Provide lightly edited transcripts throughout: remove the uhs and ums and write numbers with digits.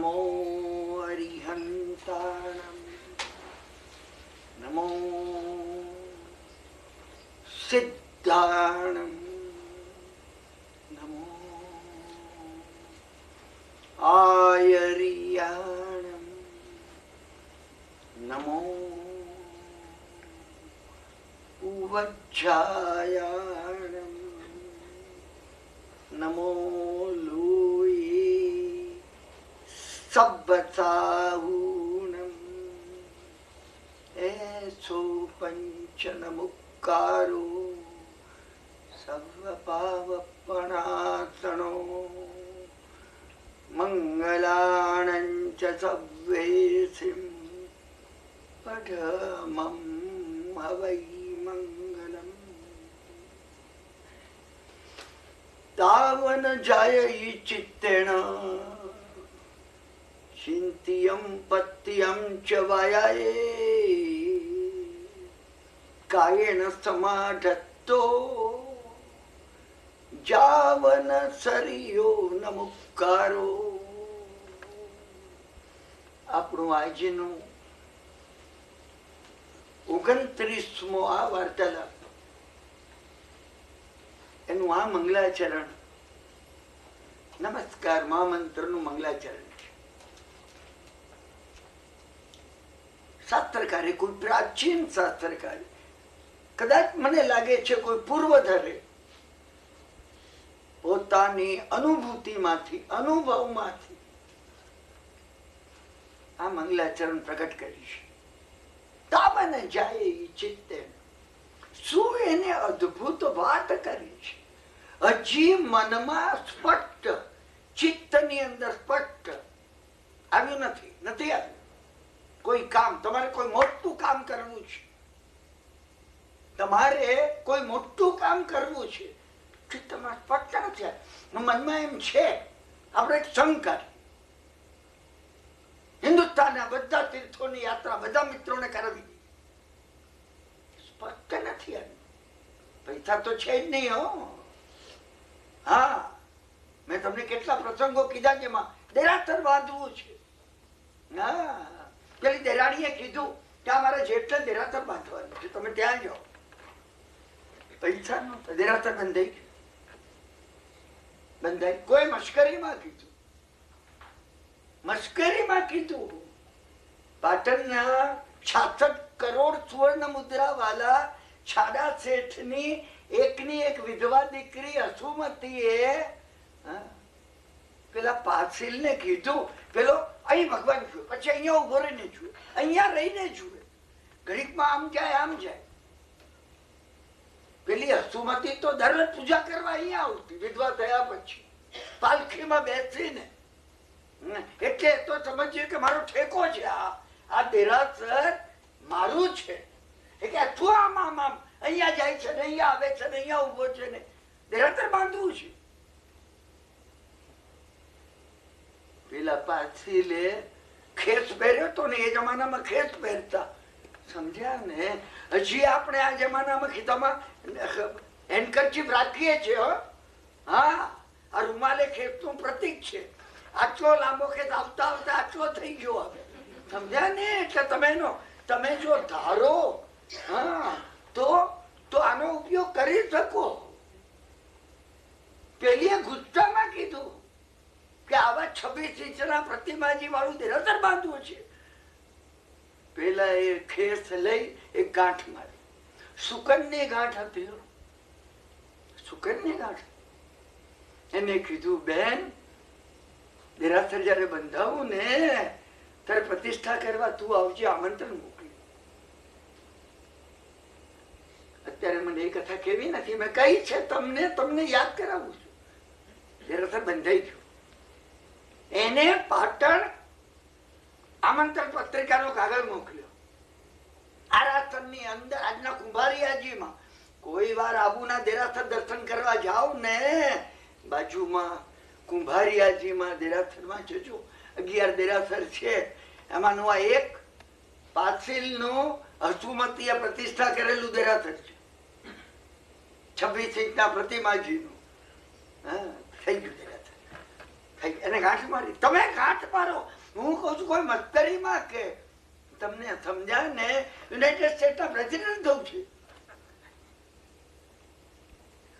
નમો અરિહંતાણમ, નમો સિદ્ધાણમ, નમો આયરિયાણમ, નમો ઉવજ્જાયાણમ, નમો લોયે સબ્બસાહૂણમ, એસો પંચનમુક્કારો સર્વપાવપણાસણો, મંગલાણંચ સવ્વેસિમ પઢમં હવૈ મંગલમ. તાવન જાયૈ ચિત્તેણ ચિંત્યં પત્યં ચ વાયાય, કાયેન સમાધત્તો જાવન સરિયો નમુક્કારો. આપણું આજનું 29મો આ વાર્તાલાપ, એનું આ મંગલાચરણ, નમસ્કાર મહામંત્ર નું મંગલાચરણ છે. શાસ્ત્રકારે, કોઈ પ્રાચીન શાસ્ત્રકારે, કદાચ મને લાગે છે કોઈ પૂર્વધરે પોતાની અનુભૂતિમાંથી, અનુભવમાંથી આ મંગલાચરણ પ્રગટ કરી છે. તાવન જાય ચિત્તે, શું એને અદ્ભુત વાત કરી છે. હજી મનમાં સ્પષ્ટ, ચિત્તની અંદર સ્પષ્ટ આવ્યું નથી આવ્યું. કોઈ કામ, તમારે કોઈ મોટું કામ કરવું છે, તમારે કોઈ મોટું કામ કરવું છે, ચિત્તમાં સ્પષ્ટ નથી. મનમાં એમ છે આપણે એક શંકર, હિન્દુસ્તાનના બધા તીર્થોની યાત્રા બધા મિત્રોને કરાવી, સ્પષ્ટ નથી આવ્યું. પૈસા તો છે જ નહીં. હો, હા, મેં તમને કેટલા પ્રસંગો કીધા જેમાં દેરાસર બાંધવું છે. હા, પેલી દેરાણીએ કીધું કે મારે જેટલે દેરાસર બાંધવાનું છે, તમે ત્યાં જાઓ. પૈસા નહોતા, દેરાસર બંધાઈ ગયું. બંધાઈ, કોઈ મશ્કરીમાં કીધું, મશ્કરીમાં કીધું. પાટણના 66 કરોડ સુવર્ણ મુદ્રા વાલા છાડા શેઠની એકની એક વિધવા દીકરી હસુમતીએ પેલા પાસીલને કીધું, પેલો અહીં ભગવાન જુએ, પછી અહીંયા ઉભો રહીને જુએ, અહીંયા રહીને જુએ, ઘડીકમાં આમ જાય આમ જાય. પેલી હસુમતી તો દરરોજ પૂજા કરવા અહીંયા આવતી, વિધવા થયા પછી પાલખીમાં બેસીને. એટલે તો સમજીએ કે મારો ઠેકો છે, આ દેરાસર મારું છે. એટલે શું આમ આમ આમ અહીંયા જાય છે ને અહીંયા આવે છે ને અહીંયા ઉભો છે ને, દેરાસર બાંધવું છે. પેલા પાછીલે ખેસ પહેર્યો તો ને, એ જમાનામાં ખેસ પહેરતા, સમજ્યા ને. હજી આપણે આ જમાનામાં ખીતામાં હેન્ડકરચીફ રાખીએ છીએ. હા, આ રૂમાલે ખેસનું પ્રતીક છે. આટલો લાંબો ખેસ આવતા આવતા આટલો થઈ ગયો હવે, સમજ્યા ને. એટલે તમે જો ધારો હા તો આનો ઉપયોગ કરી શકો. પેલીએ ગુસ્સામાં કીધું કે આવા 26 ઇંચના પ્રતિમાજી વાળું દેરાસર બાંધવું છે. પેલા એ ખેસ લઈ એક ગાંઠ મારી, સુકનની ગાંઠ હતી, સુકનની ગાંઠ. એને કીધું, બેન દેરાસર જયારે બંધાવું ને ત્યારે પ્રતિષ્ઠા કરવા તું આવજે, આમંત્રણ મોકલી. અત્યારે મને એ કથા કેવી નથી, મેં કઈ છે તમને યાદ કરાવું છું. દેરાસર બંધાઈ ગયું. એને પાટણ આમંત્રણ પત્રિકાનો કાગળ મોકલ્યો. આ રાજસ્થાનની અંદર આજના કુંભારિયાજીમાં કોઈ વાર આબુના દેરાસર દર્શન કરવા જાવ ને, બાજુમાં કુંભારિયાજીમાં દેરાસરમાં જજો, 11 દેરાસર છે. એમાંનું આ એક પાસીલનું હસુમતીએ પ્રતિષ્ઠા કરેલું દેરાસર છે, 26 ઇંચના પ્રતિમાજીનું. થઈ ગયું દેરાસર, એને ગાંઠ મારી, તમે ગાંઠ મારો. હું કઉ છું કોઈ મસ્તરીમાં કે તમને સમજાય ને, યુનાઇટેડ સ્ટેટના પ્રેસિડેન્ટ થવું છે.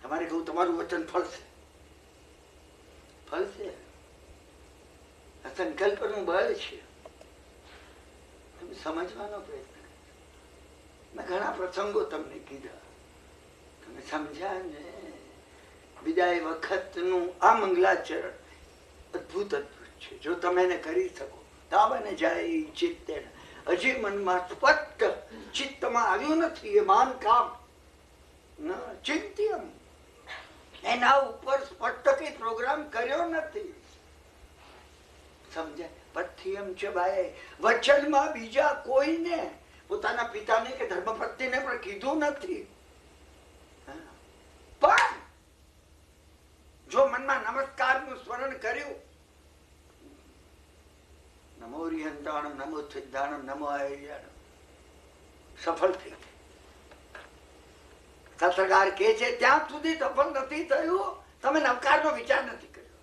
તમારે કહું તમારું વચન ફળશે, ફળશે. આ સંકલ્પનું બળ છે. તમે સમજવાનો પ્રયત્ન કરો. મેં ઘણા પ્રસંગો તમને કીધા, તમે સમજ્યા ને. બીજા વખતનું આ મંગલાચરણ અદભુત અદભુત છે. જો તમે એને કરી શકો તાવને જાય ચિત્તે. હજી મનમાં સ્પષ્ટ ચિત્તમાં આવ્યું નથી એ માન કામ ચિંત્યમ, એના ઉપર સ્પષ્ટ કઈ પ્રોગ્રામ કર્યો નથી. સમજાય? પથ્યમ છે ભાઈ, વચનમાં બીજા કોઈને, પોતાના પિતાને કે ધર્મપત્નીને પણ કીધું નથી. પણ જો મનમાં નમસ્કારનું સ્મરણ કર્યું, નમો રિહંતાણમ, નમો સિદ્ધાણમ, નમો આયર્યાણમ, સફળ થઈ ગઈ. શાસ્ત્રકાર કે છે ત્યાં સુધી સફળ નથી થયું, તમે નવકારનો વિચાર નથી કર્યો.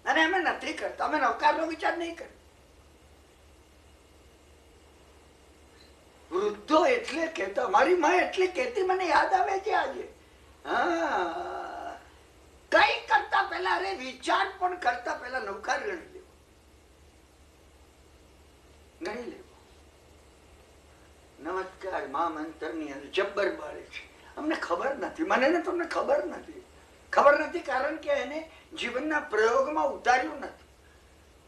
અને અમે નથી કરતા, અમે નવકારનો વિચાર નહીં કર્યો. વૃદ્ધો એટલે કહેતા, મારી માં એટલી કહેતી, મને યાદ આવે છે આજે. હા, કઈ કરતા પહેલા, અરે વિચાર પણ કરતા પહેલા નવકાર ગણી લેવો, ગણી લેવો. નમસ્કાર મહામંત્ર ની અંદર જબ્બર બળ છે. અમને ખબર નથી, મને ને તમને ખબર નથી. ખબર નથી કારણ કે એને જીવનના પ્રયોગમાં ઉતાર્યું નથી.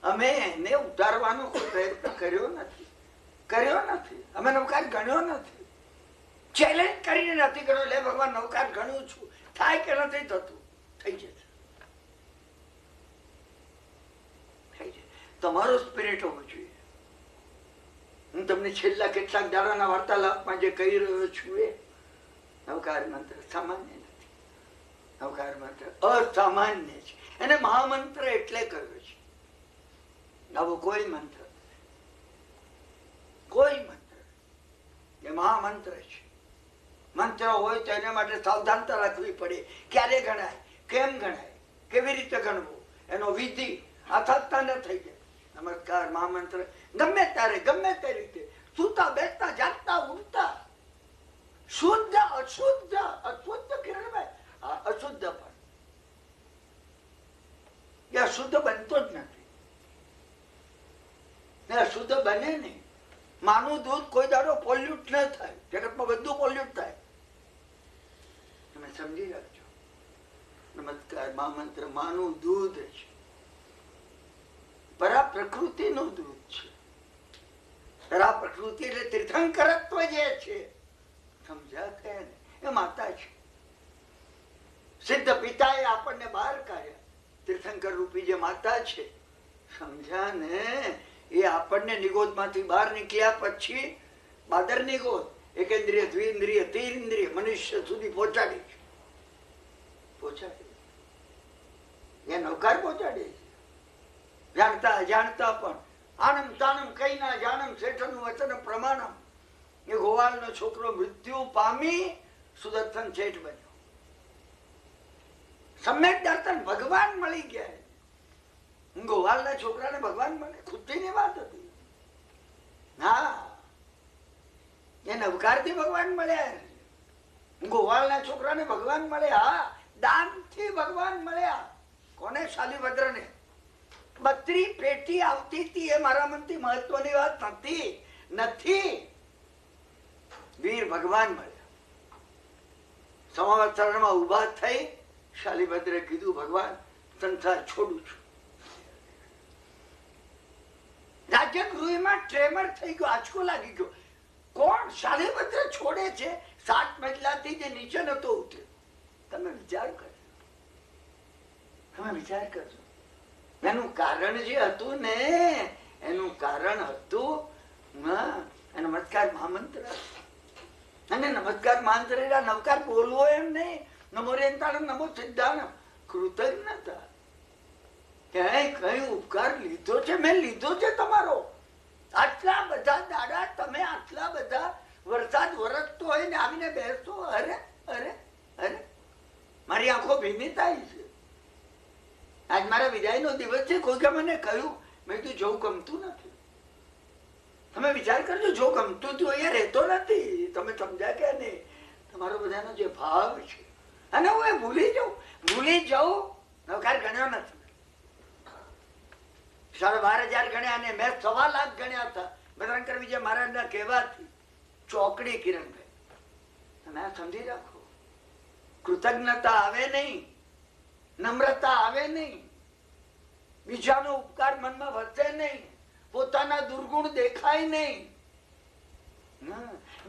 અમે એને ઉતારવાનો કોઈ પ્રયત્ન કર્યો નથી, કર્યો નથી. અમે નવકાર ગણ્યો નથી, ચેલેન્જ કરીને નથી કર્યો. લે ભગવાન નવકાર ગણું છું, થાય કે નથી થતું? થઈ જશે, થઈ જશે. તમારો સ્પિરિટ હોવો જોઈએ. હું તમને છેલ્લા કેટલાક દાડાના વાર્તાલાપમાં જે કહી રહ્યો છું એ નવકાર મંત્ર સામાન્ય નથી. નવકાર મંત્ર અસામાન્ય છે. એને મહામંત્ર એટલે કહ્યું છે. નવો કોઈ મંત્ર, કોઈ મંત્ર એ મહામંત્ર છે. મંત્ર હોય તો એને માટે સાવધાનતા રાખવી પડે. ક્યારે ગણાય, કેમ ગણાય, કેવી રીતે ગણવું, એનો વિધિ અથાગતા ન થઈ જાય. નમસ્કાર મહામંત્ર ગમે ત્યારે, ગમે તે રીતે, સૂતા બેસતા, જાગતા, ઉઠતા, શુદ્ધ અશુદ્ધ, અશુદ્ધ કિરણભાઈ, અશુદ્ધ પણ એ અશુદ્ધ બનતો જ નથી. અશુદ્ધ બને નહીં. માનું દૂધ કોઈ દાડો પોલ્યુટ ન થાય. જગતમાં બધું પોલ્યુટ થાય. તમે સમજી રાખજો. નમસ્કાર મહામંત્ર માનું દૂધ છે, પરા પ્રકૃતિનું દૂધ છે. પરા પ્રકૃતિ એટલે તીર્થંકરત્વ જે છે, સમજ્યા કે એ માતા છે. સિદ્ધ પિતાએ આપણને બહાર કાઢ્યા. તીર્થંકર રૂપી જે માતા છે, સમજ્યા ને, એ આપણને નિગોદ માંથી બહાર નીકળ્યા પછી બાદર નિગોદ, એકેન્દ્રિય, દ્વિન્દ્રિય, તીન્દ્રિય, મનુષ્ય સુધી પહોંચાડી છે. પહોંચાડી એ નવકાર પહોંચાડી છે. જાણતા અજાણતા પણ આનમ તાનમ કઈ ના જાણમ શેઠનું વચન પ્રમાણમ. એ ગોવાળનો છોકરો મૃત્યુ પામી સુદર્શન શેઠ બન્યો. સમ્યક દર્શન ભગવાન મળી ગયા. ગોવાળના છોકરાને ભગવાન મળે, ખુદની વાત હતી. હા, એ નવકારથી ભગવાન મળ્યા. ગોવાળના છોકરાને ભગવાન મળે. હા, દાનથી ભગવાન મળ્યા. કોને? શાલીભદ્રને. 32 પેટી આવતી હતી. એ મારા મનથી મહત્વની વાત નથી. વીર ભગવાન મળ્યા. સમાવતરણમાં ઉભા થઈ શાલીભદ્રે કીધું, ભગવાન સંસાર છોડું છું. રાજગૃહમાં ટ્રેમર થઈ ગયો, આંચકો લાગી ગયો. કોણ? શાલીભદ્ર છોડે છે 7 મજલાથી જે નીચે નતો ઉતર્યો. તમે વિચાર કરજો, તમે વિચાર કરજો. એનું કારણ જે હતું ને, એનું કારણ હતું નમસ્કાર મહામંત્ર. અને નમસ્કાર મહામંત્ર નવકાર બોલવો એમ નહીં. નમો રેતાણમ, નમો સિદ્ધાણમ. કૃતજ્ઞતા. ક્યાંય કઈ ઉપકાર લીધો છે? મેં લીધો છે તમારો. આટલા બધા દાડા તમે આટલા બધા વરસાદ વરસતો હોય ને આવીને બેસતો. અરે અરે અરે, મારી આંખો ભીની થાય છે. આજ મારા વિદાયનો દિવસ છે. કોઈકે મને કહ્યું, મેં કીધું જવું ગમતું નથી. તમે વિચાર કરજો, જો ગમતું તું અહીંયા રહેતો નથી. તમે સમજ્યા કે નહીં? તમારો બધાનો જે ભાવ છે, અને હું એ ભૂલી જાઉં. નવકાર ગણ્યો નથી, 12,500 ગણ્યા, અને મેં 1.25 લાખ ગણ્યા હતા બજરંગ વિજય મહારાજના કહેવાથી. ચોકડી કિરણભાઈ, તમે આ સમજી રાખો. કૃતજ્ઞતા આવે નહીં, નમ્રતા આવે નહીં, બીજાનો ઉપકાર મનમાં વસે નહીં, પોતાના દુર્ગુણ દેખાય નહીં,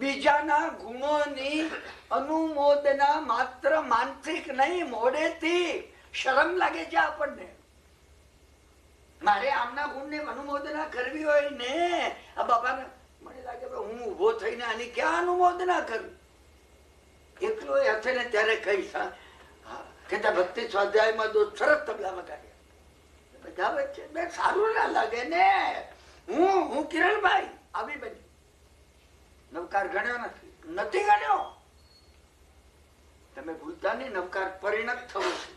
બીજાના ગુણોની અનુમોદના માત્ર માનસિક નહીં, મોઢેથી શરમ લાગે છે આપણને. મારે આમના ગુણને અનુમોદના કરવી હોય ને, આ બાબાને મને લાગે હું ઉભો થઈને આની ક્યાં અનુમોદના કરું? એકલો એ હશે ને ત્યારે કહીશ. કહેતા ભક્તિ સ્વાધ્યાયમાં તો સરસ તબલામાં કાઢ્યા બધા વચ્ચે. બે સારું ના લાગે ને. હું કિરણભાઈ આવી બની. નવકાર ગણ્યો નથી ગણ્યો. તમે ભૂલતા નહીં, નવકાર પરિણત થવો છે.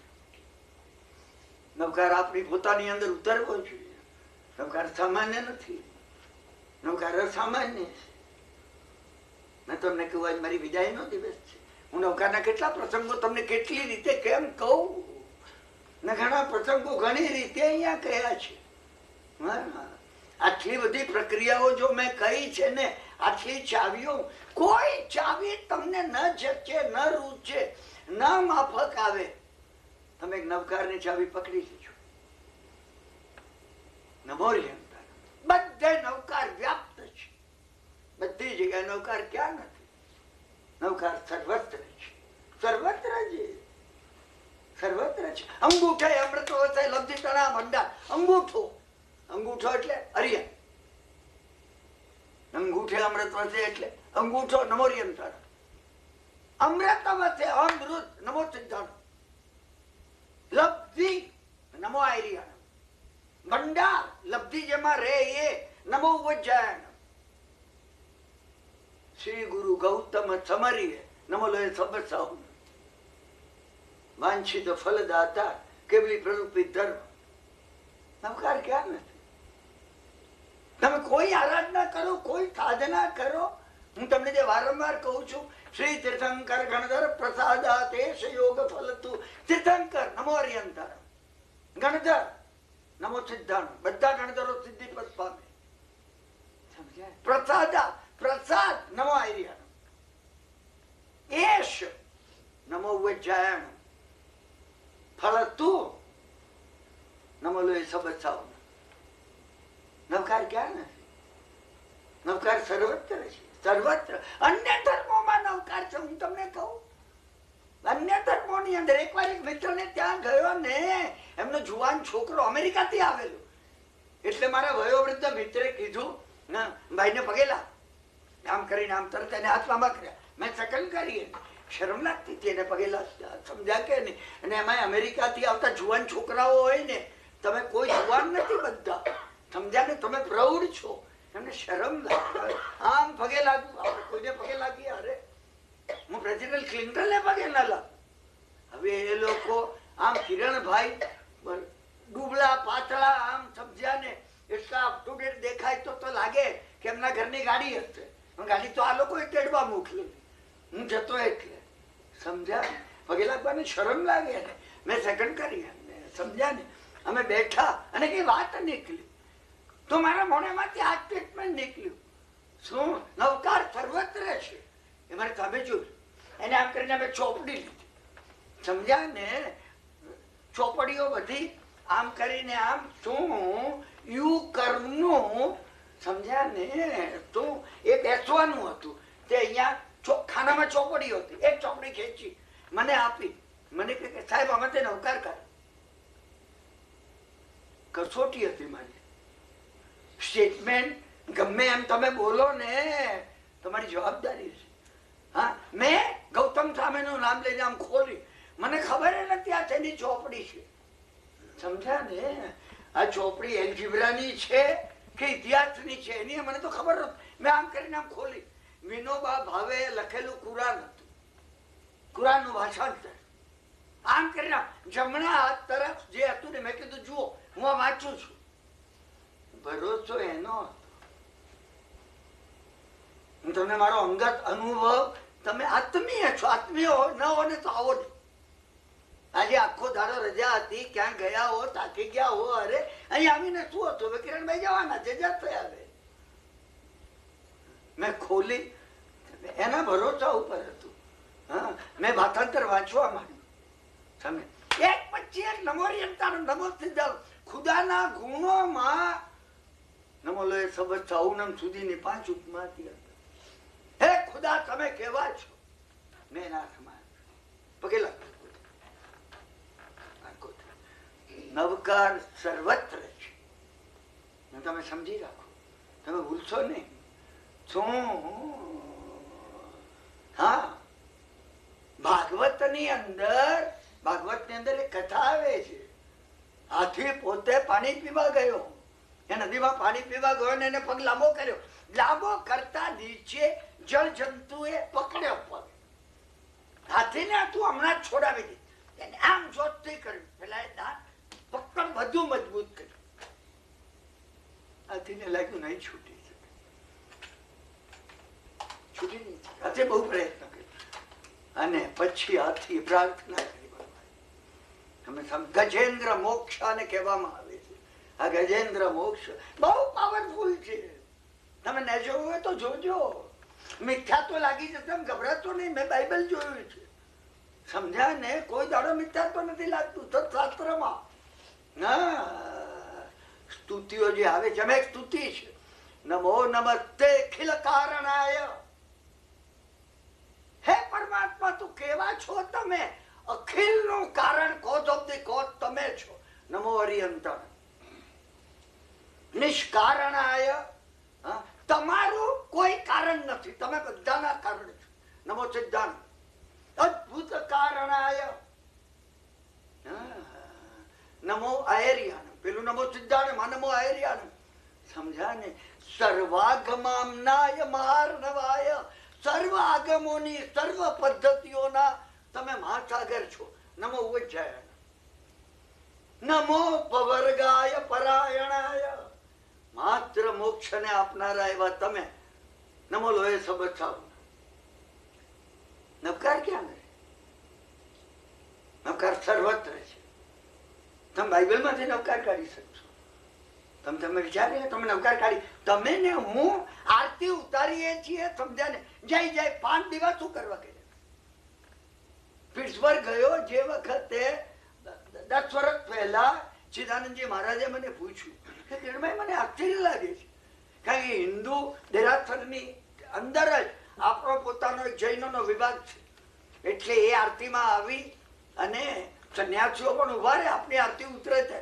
નવકાર આપણી પોતાની અંદર ઉતરવો જોઈએ. નવકાર સામાન્ય નથી, નવકાર અસામાન્ય છે. મેં તમને કહ્યું, આજ મારી વિદાયનો દિવસ છે. હું નવકારના કેટલા પ્રસંગો તમને કેટલી રીતે કેમ કહું, ને ઘણા પ્રસંગો ઘણી રીતે અહીંયા કહ્યા છે. આટલી બધી પ્રક્રિયાઓ જો મેં કહી છે ને, આટલી ચાવીઓ, કોઈ ચાવી તમને ન જચે, ન રૂચે, ન માફક આવે. તમે નવકારની ચાવી પકડી લેજો. નમોરિયમ બધે નવકાર વ્યાપ્ત છે. બધી જગ્યાએ નવકાર ક્યાં નથી? નવકાર સર્વત્ર છે, સર્વત્ર છે, સર્વત્ર છે. અંગૂઠે અમૃતો હશે લબ્ધિ તણા ભંડાર. અંગૂઠો એટલે અરિયા. અંગૂઠે અમૃત વસે એટલે અંગૂઠો નમોરિયમ તણા. અમૃત વસે અમૃત નમો સિદ્ધાંત. લબ્ધિ નમો આયરિયા. ભંડાર લબ્ધિ જેમાં રે એ નમો વજ્જાયન. શ્રી ગુરુ ગૌતમ સમરીએ નમો લોય સબ સાહુ. વાંછિત ફલદાતા કેવલી પ્રરૂપિત ધર્મ. નવકાર ક્યાં નથી? તમે કોઈ આરાધના કરો, કોઈ સાધના કરો. હું તમને જે વારંવાર કહું છું, શ્રી તીર્થંકર ગણધર પ્રસાદાતેશ યોગ ફલતું. તીર્થંકર નમો અરિયંતર, ગણધર નમો સિદ્ધાંત. બધા ગણધરો સિદ્ધિપદ પામે. સમજાય? પ્રસાદ નમો આયર્યાણ. એશ નમો વજ્જાયણ. ફલતું નમો લોય સબસાવ. નવકાર ક્યાં નથી? નવકાર સર્વત્ર છે, સર્વત્ર. અન્ય ધર્મોમાં નવકાર છે. હું તમને કહું, અન્ય ધર્મોની અંદર એકવાર એક મિત્રને ત્યાં ગયો ને, એમનો જુવાન છોકરો અમેરિકાથી આવેલો. એટલે મારા વયોવૃદ્ધ મિત્રે કીધું, ભાઈને પગેલા. આમ કરીને આમ તરત એને હાથમાં કર્યા. મેં સેકન્ડ કરી. શરમ લાગતી હતી એને પગેલા. સમજ્યા કે નહીં? અને એમાં અમેરિકાથી આવતા જુવાન છોકરાઓ હોય ને, તમે કોઈ જુવાન નથી બધા. સમજ્યા ને? તમે પ્રૌઢ છો, એમને શરમ લાગે. આમ પગે લાગુ, આપણે કોઈને પગે લાગીએ. અરે હું પ્રેસિડેન્ટ ક્લિન્ટનને પગે ના લાગુ. હવે એ લોકો આમ કિરણભાઈ ડૂબલા પાતળા, આમ સમજ્યા ને, એટલા અપ ટુ ડેટ દેખાય તો લાગે કે એમના ઘરની ગાડી હશે. ગાડી તો આ લોકોએ તેડવા મોકલેલી. હું જતો એટલે. સમજ્યા? પગે લાગવાની શરમ લાગે ને. મેં સેકન્ડ કરી. સમજ્યા ને? અમે બેઠા અને કઈ વાત નીકળી તો મારા મોઢામાંથી આ સ્ટેટમેન્ટ નીકળ્યું. શું? નવકાર સર્વત્ર છે. એ મારે તમે જોયું. એને આમ કરીને અમે ચોપડી લીધી. સમજ્યા ને? ચોપડીઓ બધી આમ કરીને આમ શું યુ કર્મનું. સમજ્યા ને? તો એ બેસવાનું હતું. તે અહીંયા ખાનામાં ચોપડી હતી. એક ચોપડી ખેંચી મને આપી. મને કહે કે સાહેબ અમે તે નવકાર કર. કસોટી હતી મારી. સ્ટેટમેન્ટ ગમે એમ તમે બોલો ને, તમારી જવાબદારી છે. હા, મેં ગૌતમ સામેનું નામ લઈને આમ ખોલી. મને ખબર નથી આ તેની ચોપડી છે. સમજ્યા ને? આ ચોપડી એલ્જિબ્રાની છે કે ઇતિહાસની છે એની મને તો ખબર નથી. મેં આમ કરીને આમ ખોલી. વિનોબા ભાવે લખેલું કુરાન હતું. કુરાનનું ભાષાંતર. આમ કરીને જમણા હાથ તરફ જે હતું ને મેં કીધું જુઓ હું આ વાંચું છું. ભરોસો એનો હતો. તમને મારો અંગત અનુભવ, તમે આત્મીય છો. આત્મીય ન હો ને તો આવો નહીં. આજે આખો દાડો રજા હતી, ક્યાં ગયા હો, થાકી ગયા હો, અરે અહીં આવીને શું હતું? કિરણભાઈ જવાના છે, જશે હવે. મેં ખોલી, એના ભરોસા ઉપર હતું. હા, મેં ભાષાંતર વાંચવા માંડ્યું. તમે એક પછી એક નમોરિયંતા, નમો સિદ્ધાર્થ, ખુદાના ગુણોમાં નમો લોહે સબત સૌનમ સુધીની 5 ઉપમા હતી. હે ખુદા, તમે કેવા છો? મેં ના સમાન પગેલા. નવકાર સર્વત્ર છે. તમે સમજી રાખો, તમે ભૂલશો નહીં. શું? હા, ભાગવત ની અંદર એક કથા આવે છે. હાથી પોતે પાણી પીવા ગયો, એ નદીમાં પાણી પીવા ગયો ને એને પગ લાંબો કર્યો. લાંબો કરતા નીચે જળ જંતુ એ પકડ્યો પગ. હાથીને તું હમણાં જ છોડાવી દે. એને આમ જોતથી કર્યું, પેલા એ દાંત પકડ વધુ મજબૂત કર્યું. હાથીને લાગ્યું નહીં છૂટી શકે, છૂટી નહીં શકે. હાથે બહુ પ્રયત્ન કર્યો અને પછી હાથી પ્રાર્થના કરી. તમે ગજેન્દ્ર મોક્ષ આને કહેવામાં આવે છે. આ ગજેન્દ્ર મોક્ષ બહુ પાવરફુલ છે. તમે ન જોયું હોય તો જોજો. મિથ્યા તો લાગી જશે, તમે ગભરાતો નહીં. મેં બાઇબલ જોયું છે, સમજ્યા ને? કોઈ દાડો મિથ્યા તો નથી લાગતું શાસ્ત્રમાં. સ્તુતિઓ જે આવે છે, અમે એક સ્તુતિ છે, નમો નમસ્તે અખિલ કારણાય. હે પરમાત્મા, તું કેવા છો? તમે અખિલ નું કારણ, કોઝ ઓફ ધી કોઝ તમે છો. નમો હરિયંતર નિષ્કારણાય. તમારું કોઈ કારણ નથી, તમે બધાના કારણ છો. નમો સિદ્ધાંત અદ્ભુત કારણાય. નમો આયર્યાન. પેલું નમો સિદ્ધાંત, નમો આયર્યાન. સમજ્યા ને? સર્વાગમામનાય મહાર્ણવાય. સર્વ આગમોની, સર્વ પદ્ધતિઓના તમે મહાસાગર છો. નમો ઉજ્જયન. નમો પવર્ગાય પરાયણાય. માત્ર મોક્ષને આપનારા એવા તમે. નમો લોહે સબત સાવ. નવકાર ક્યાં રહે? નવકાર સર્વત્ર છે. તમે બાઇબલમાંથી નવકાર કાઢી શકશો. તમે વિચારીને તમે નવકાર કાઢી. તમે ને હું આરતી ઉતારીએ છીએ, સમજ્યા ને? જય જય 5 દિવસ શું કરવા ગયા? પિટ્સબર્ગ ગયો જે વખતે 10 વર્ષ પહેલા ચિદાનંદજી મહારાજે મને પૂછ્યું કે કિરણભાઈ, મને આશ્ચર્ય લાગે છે, કારણ કે હિન્દુ દેરાસરની અંદર જ આપણો પોતાનો એક જૈનોનો વિભાગ છે. એટલે એ આરતીમાં આવી અને સંન્યાસીઓ પણ ઉભા રહે, આપણી આરતી ઉતરે છે.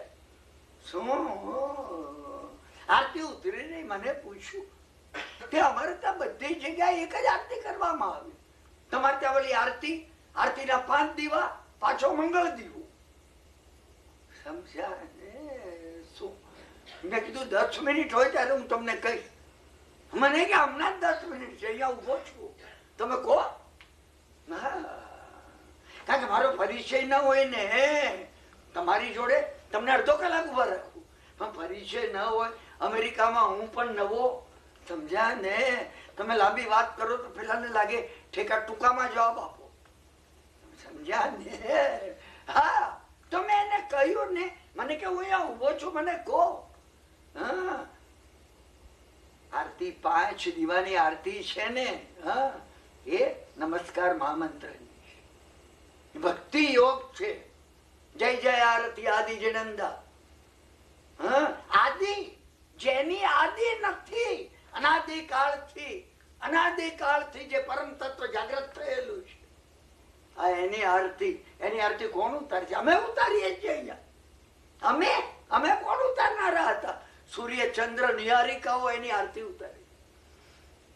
શું આરતી ઉતરી નહીં? મને પૂછ્યું કે અમારે ત્યાં બધી જગ્યાએ એક જ આરતી કરવામાં આવી. તમારે ત્યાં ઓલી આરતીના 5 દીવા, પાછો મંગળ દીવો. સમજ્યા ને? શું મેં કીધું 10 મિનિટ હોય ત્યારે હું તમને કહીશ. મને કે હમણાં જ 10 મિનિટ છે, અહીંયા ઉભો છું, તમે કહો. કારણ કે મારો પરિચય ન હોય ને તમારી જોડે, તમને અડધો કલાક ઉભા રાખું, પણ પરિચય ન હોય. અમેરિકામાં હું પણ નવો, સમજ્યા ને? તમે લાંબી વાત કરો તો પેલાને લાગે ઠેકા ટૂંકામાં જવાબ આપો, સમજ્યા ને? હા, તો મેં એને કહ્યું ને, મને કે હું અહીંયા ઉભો છું, મને કહો. આરતી 5 દીવાની આરતી છે ને, એ નમસ્કાર મહામંત્રની ભક્તિ યોગ છે. જય જય આરતી આદિ જનંદા. આદિ, જેની આદિ નથી, અનાદિકાળથી જે પરમ તત્વ જાગ્રત થયેલું છે, આ એની આરતી કોણ ઉતારે છે? અમે ઉતારીએ છીએ અહીંયા. અમે કોણ ઉતારનારા હતા? સૂર્ય ચંદ્ર નિહારિકાઓ એની આરતી ઉતારી.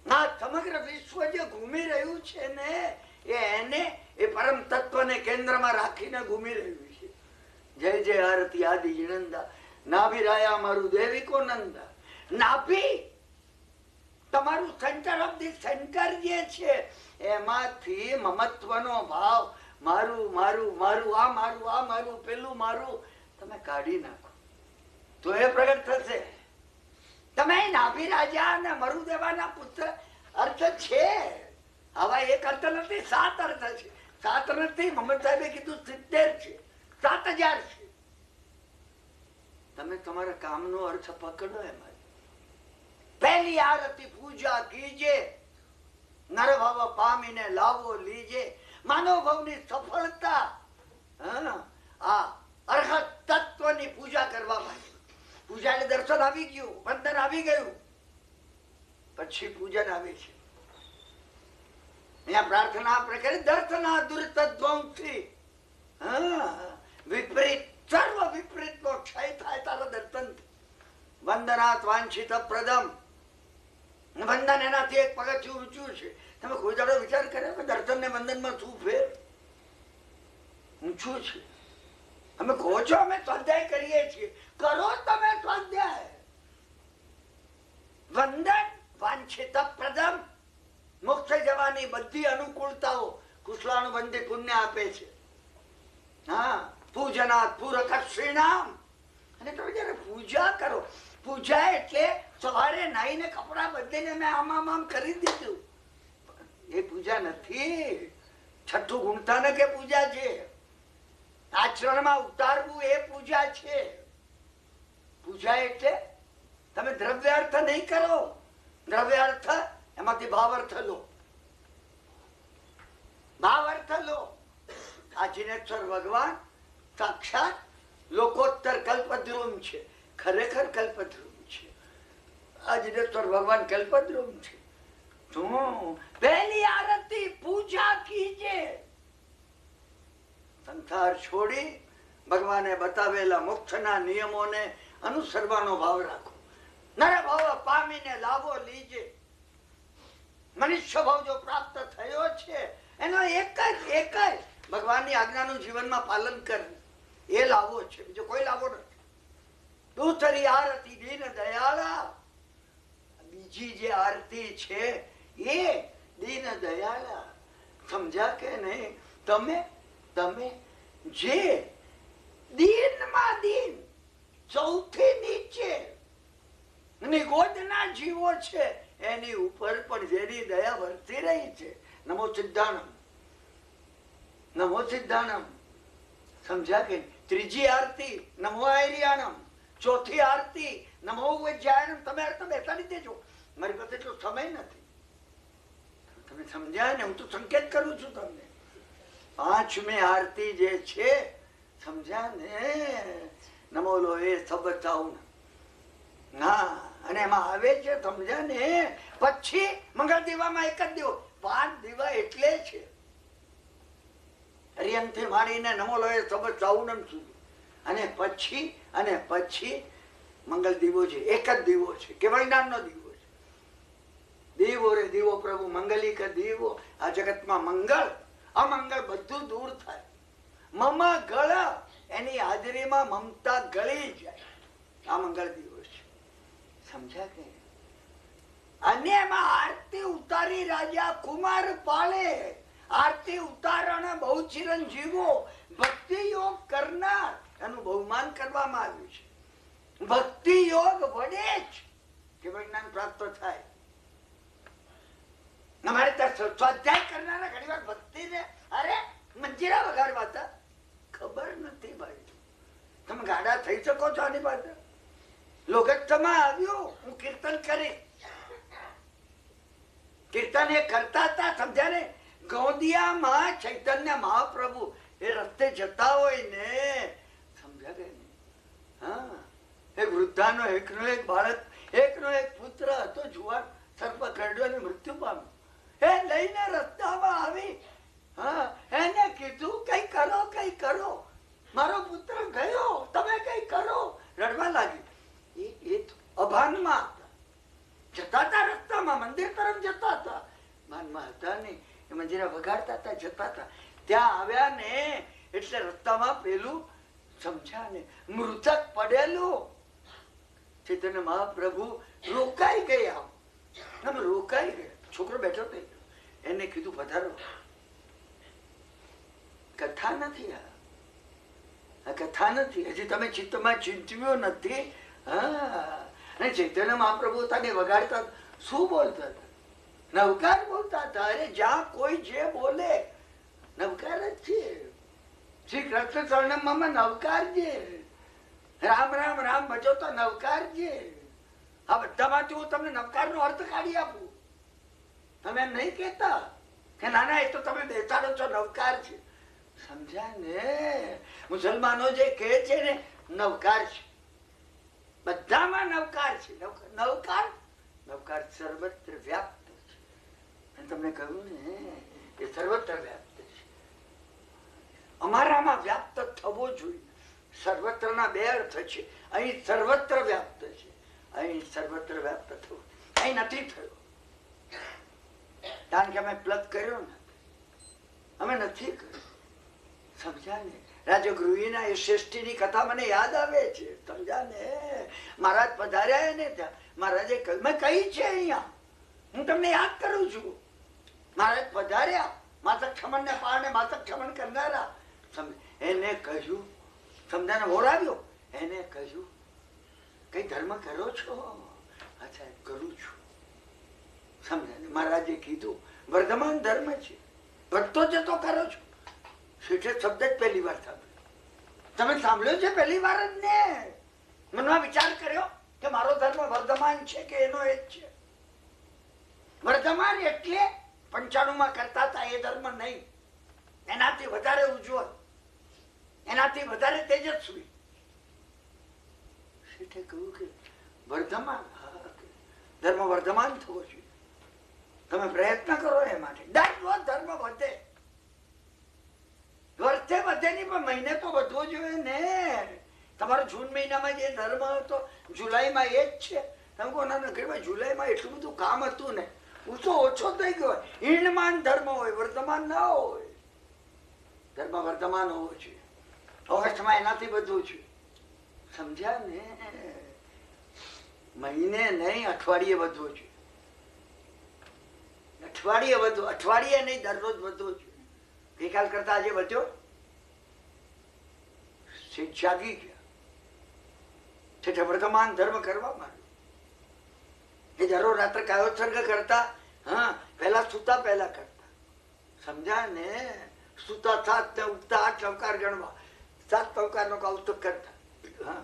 આ સમગ્ર વિશ્વ જે ઘૂમી રહ્યું છે ને, એ પરમ તત્વને કેન્દ્રમાં રાખીને ઘૂમી રહ્યું છે. જય જય આરતી આદિ જનંદા. નાભિરાયા મારું દેવિકો નંદા. નાભી તમારું સેન્ટર ઓફ ધી સેન્ટર જે છે, એમાંથી મમત્વનો ભાવ મારું મારું મારું, આ મારું આ મારું, પેલું મારું, તમે કાઢી નાખો તો એ પ્રગટ થશે. તમે નાભી રાજા અને મરુદેવાના પુત્ર અર્થ છે. આવા એક અર્થ નથી, 7 અર્થ છે. 7 નથી, મોહમ્મદ સાહેબે કીધું 70 છે, 7000 છે. તમે તમારા કામનો અર્થ પકડો. એમાં પહેલી આરતી પૂજા કીજે, નર ભાવ પામીને લાવો લીજે. માનવ ભાવની સફળતા આ અર્હત તત્વની પૂજા કરવા માટે. પૂજા એટલે દર્શન આવી ગયું, વંદન આવી ગયું, પછી પૂજન આવે છે. અહીંયા પ્રાર્થના આપણે કરી દર્શના દુર્તદ્વંસી. વિપરીત, સર્વ વિપરીત નો ક્ષય થાય તારા દર્શન. વંદનાત વાંછિત પ્રદમ. વંદન એનાથી એક પગથિયું ઊંચું છે. તમે કોઈ દાડો વિચાર કર્યો કે દર્શન ને વંદન માં શું ફેર? ઊંચું છે. અમે કહો છો અમે સ્વાધ્યાય કરીએ છીએ, કરો તમે સ્વાધ્યાય. વંદન વાંછિત પ્રદમ, મોક્ષ જવાની બધી અનુકૂળતાઓ કુશલાનુબંધી પુણ્ય આપે છે. હા, પૂજનાત પૂરક શ્રીનામ. અને તમે જયારે પૂજા કરો, પૂજા એટલે સવારે નાઈને કપડા બદલીને મેં આમ આમ કરી દીધું, એ પૂજા નથી. છઠ્ઠું ગુણતા ને કે પૂજા છે. આચરણમાં ઉતારવું એ પૂજા છે. પૂજા એટલે તમે દ્રવ્ય અર્થ નહીં કરો. દ્રવ્ય અર્થ એમાંથી ભાવ અર્થ લો, ભાવ અર્થ લો. આ જીનેશ્વર ભગવાન સાક્ષાત લોકોત્તર કલ્પદ્રુમ છે, ખરેખર કલ્પદ્રુમ છે. આ જીનેશ્વર ભગવાન કલ્પદ્રુમ છે. પહેલી આરતી પૂજા કીજે. સંસાર છોડી ભગવાને બતાવેલા મોક્ષના નિયમોને અનુસરવાનો ભાવ રાખો. નર ભાવ પામીને લાભો લીજે. મનુષ્ય ભાવ જો પ્રાપ્ત થયો છે એનો એક જ ભગવાનની આજ્ઞાનું જીવનમાં પાલન કરવું, એ લાભો છે, બીજો કોઈ લાભો નથી. દૂસરી આરતી દીન દયાળા. બીજી જે આરતી છે એ દીન દયાળા. સમજ્યા કે નહીં? તમે જે દીનમાં દીન, સૌથી નીચે નિગોદના જીવો છે એની ઉપર પણ જેની દયા વર્તી રહી છે. નમો સિદ્ધાનમ, નમો સિદ્ધાનમ. સમજ્યા કે? ત્રીજી આરતી નમો આયર્યાણમ, ચોથી આરતી નમો વૈજ્ઞાનમ. તમે અર્થ બેસાડી દેજો, મારી પાસે એટલો સમય નથી. તમે સમજ્યા ને? હું તો સંકેત કરું છું તમને. પાંચમી આરતી જે છે, સમજ્યા ને? નમો લો એ સબ ચાઉન. ના, અને એમાં આવે છે, સમજ્યા ને? પછી મંગળ દીવામાં એક જ દીવો. 5 દીવા એટલે છે હરિયમથી માંડીને નમો લો એ સબ ચાઉનમ સુધી. અને પછી મંગળ દીવો છે, એક જ દીવો છે, કેવળ જ્ઞાનનો દીવો છે. દીવો રે દીવો પ્રભુ મંગલિક દીવો. આ જગતમાં મંગળ અમંગળ બધું દૂર થાય. મમ ગળ, એની હાજરીમાં મમતા ગળી જાય. આ મંગળ દીવો છે. સમજ્યા કે? અને એમાં આરતી ઉતારી રાજા કુમાર પાળે. આરતી ઉતારણ બહુ ચિરંજીવો ભક્તિ યોગ કરનાર એનું બહુમાન કરવામાં આવ્યું છે. ભક્તિ યોગ વડે જ કેવળ જ્ઞાન પ્રાપ્ત થાય. અમારે ત્યાં સ્વાધ્યાય કરનારા ઘણી વાર ભક્તિ ને અરે મંજીરા વગાડવા હતા, ખબર નથી ભાઈ. તમે ગાડા થઈ શકો છો આની પાસે. લોકોત્સવમાં આવ્યું, હું કીર્તન કરી, કીર્તન એ કરતા હતા. સમજ્યા ને? ગૌદિયામાં ચૈતન્ય મહાપ્રભુ એ રસ્તે જતા હોય ને, સમજ્યા કે? હા, એક વૃદ્ધાનો એકનો એક બાળક, એકનો એક પુત્ર હતો, જુવાન, સર્પ કરડ્યો અને મૃત્યુ પામ્યો. એ લઈને રસ્તામાં આવી, હા, એને કીધું કઈ કરો, મારો પુત્ર ગયો, તમે કઈ કરો. રડવા લાગી. એ અભાનમાં હતા, જતા હતા રસ્તામાં, મંદિર તરફ જતા હતા, ભાનમાં હતા નહીં. એ મંજીરા વગાડતા હતા, જતા હતા. ત્યાં આવ્યા ને એટલે રસ્તામાં પેલું, સમજ્યા ને, મૃતક પડેલું. ચૈતન્ય મહાપ્રભુ રોકાઈ ગયા. છોકરો બેઠો થઈ ગયો. એને કીધું પધારો. કથા નથી, આ કથા નથી. હજી તમે ચિત્તમાં ચિંતવ્યો નથી. હા, અને ચૈતન્ય મહાપ્રભુ તને વગાડતા શું બોલતા હતા? નવકાર બોલતા હતા. અરે જ્યાં કોઈ જે બોલે નવકાર જ છે. શ્રી કૃષ્ણ સ્વર્ણમમાં નવકાર છે. રામ રામ રામ ભજો તો નવકાર છે. આ બધામાંથી હું તમને નવકાર નો અર્થ કાઢી આપું. તમે એમ નહીં કેતા કે ના ના એ તો તમે બેસાડો છો નવકાર છે. સમજ્યા ને? મુસલમાનો જે કહે છે ને નવકાર છે, બધામાં નવકાર છે. નવકાર નવકાર સર્વત્ર વ્યાપ્ત છે. અને તમને કહ્યું ને એ સર્વત્ર વ્યાપ્ત છે. અમારામાં વ્યાપ્ત થવો જોઈએ. સર્વત્રના બે અર્થ છે. અહીં સર્વત્ર વ્યાપ્ત છે, અહીં સર્વત્ર વ્યાપ્ત થવું. અહીં નથી થયું કારણ કે અમે પ્લગ કર્યો ને, અમે નથી કર્યું. સમજ્યા ને? રાજગૃહીના એ શ્રેષ્ઠીની કથા મને યાદ આવે છે. સમજ્યા ને? મહારાજ પધાર્યા ને ત્યાં મહારાજે કહ્યું, મેં કહી છે અહીંયા, હું તમને યાદ કરું છું. મહારાજ પધાર્યા, માતક ક્ષમણ ને પારણે માતક ક્ષમણ કરનારા. એને કહ્યું, સમજાને ઓળાવ્યો. એને કહ્યું, કઈ ધર્મ કરો છો? અચ્છા, કરું છું. સમજાને? મહારાજે કીધું વર્ધમાન ધર્મ છે, વધતો જતો કરો છો. શેઠે શબ્દ જ પહેલી વાર સાંભળ્યો. તમે સાંભળ્યો છે પહેલી વાર જ ને? મનમાં વિચાર કર્યો કે મારો ધર્મ વર્ધમાન છે કે એનો એ જ છે? વર્ધમાન એટલે 95 માં કરતા હતા એ ધર્મ નહીં, એનાથી વધારે ઉજ્જવળ, એનાથી વધારે તેજસ્વી. શેઠે કહ્યું કે વર્ધમાન, ધર્મ વર્ધમાન થવો જોઈએ. તમે પ્રયત્ન કરો એ માટે. દરરોજ ધર્મ વધે, વર્ષે વધે નહીં પણ મહિને તો વધવો જોઈએ ને. તમારો જૂન મહિનામાં જે ધર્મ હતો જુલાઈમાં એ જ છે. તમે કહો ના નગરમાં જુલાઈમાં એટલું બધું કામ હતું ને, ઊંચો ઓછો થઈ ગયો. ઈણમાન ધર્મ હોય, વર્તમાન ના હોય. ધર્મ વર્તમાન હોવો જોઈએ. ઓગસ્ટમાં એનાથી બધું છે. સમજ્યા ને? મહિને નહીં, અઠવાડિયે વધવો જોઈએ. અઠવાડિયે વધુ, અઠવાડિયે નહીં, દરરોજ વધવો જોઈએ. ગઈકાલ કરતા આજે વધ્યો. જાગી ગયા, વર્તમાન ધર્મ કરવા માંડ્યો. એ દરરોજ રાત્રે કાયોત્સર્ગ કરતા, હા, પહેલા સુતા પહેલા કરતા. સમજ્યા ને? સુતા 7 ને ઉઠતા 8 નવકાર ગણવા, 7 નવકાર નો કૌતુક કરતા. હા,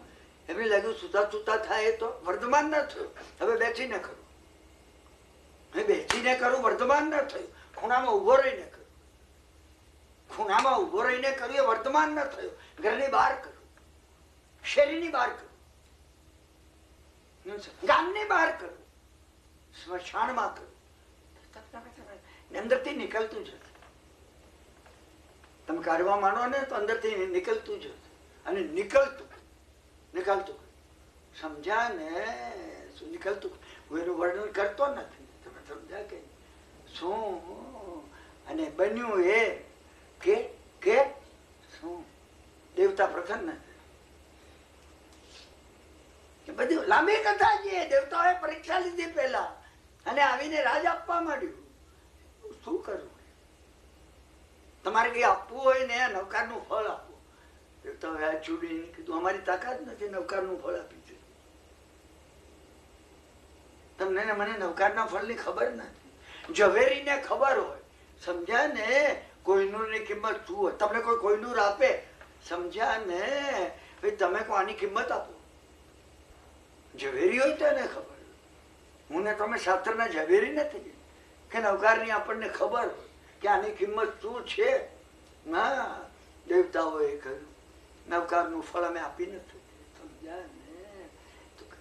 એમને લાગ્યું સુતા સુતા થાય તો વર્તમાન ન થયું. હવે બેસીને કરું, બેસીને કરું, વર્તમાન ન થયું. ખૂણામાં ઉભો રહીને કરું, ખૂણામાં ઉભો રહીને કર્યું એ વર્તમાન ન થયું. ઘરની બહાર કરું, શેરીની બહાર કરું, ગામની બહાર કરું, સ્મશાનમાં કરું. અંદરથી નીકળતું જશે. તમે કાઢવા માંડો ને તો અંદરથી નીકળતું જશે. અને નીકળતું સમજ્યા ને? શું નીકળતું? હું એનું વર્ણન કરતો નથી. તમે સમજ્યા કે શું? અને બન્યું એ કે શું દેવતા પ્રસન્ન. બધી લાંબી કથા છે. દેવતાઓએ પરીક્ષા લીધી પેલા અને આવીને રાજ આપવા માંડ્યું. શું કરવું? તમારે કઈ આપવું હોય ને નવકાર નું ફળ આપવું. દેવતાઓએ આ ચૂડીને કીધું અમારી તાકાત નથી નવકાર નું ફળ આપી છે. તમને ને મને નવકારના ફળ ની ખબર નથી. ઝવેરીને ખબર હોય. સમજ્યા ને? કોઈનૂર ની કિંમત શું હોય. તમને કોઈ કોઈનૂર આપે, સમજ્યા ને? તમે કોઈ આની કિંમત આપો. ઝવેરી હોય તો એને ખબર. હું ને તમે શાસ્ત્રના ઝવેરી નથી કે નવકારની આપણને ખબર હોય કે આની કિંમત શું છે. ના, દેવતાઓએ કહ્યું નવકારનું ફળ અમે આપી નથી. સમજ્યા ને?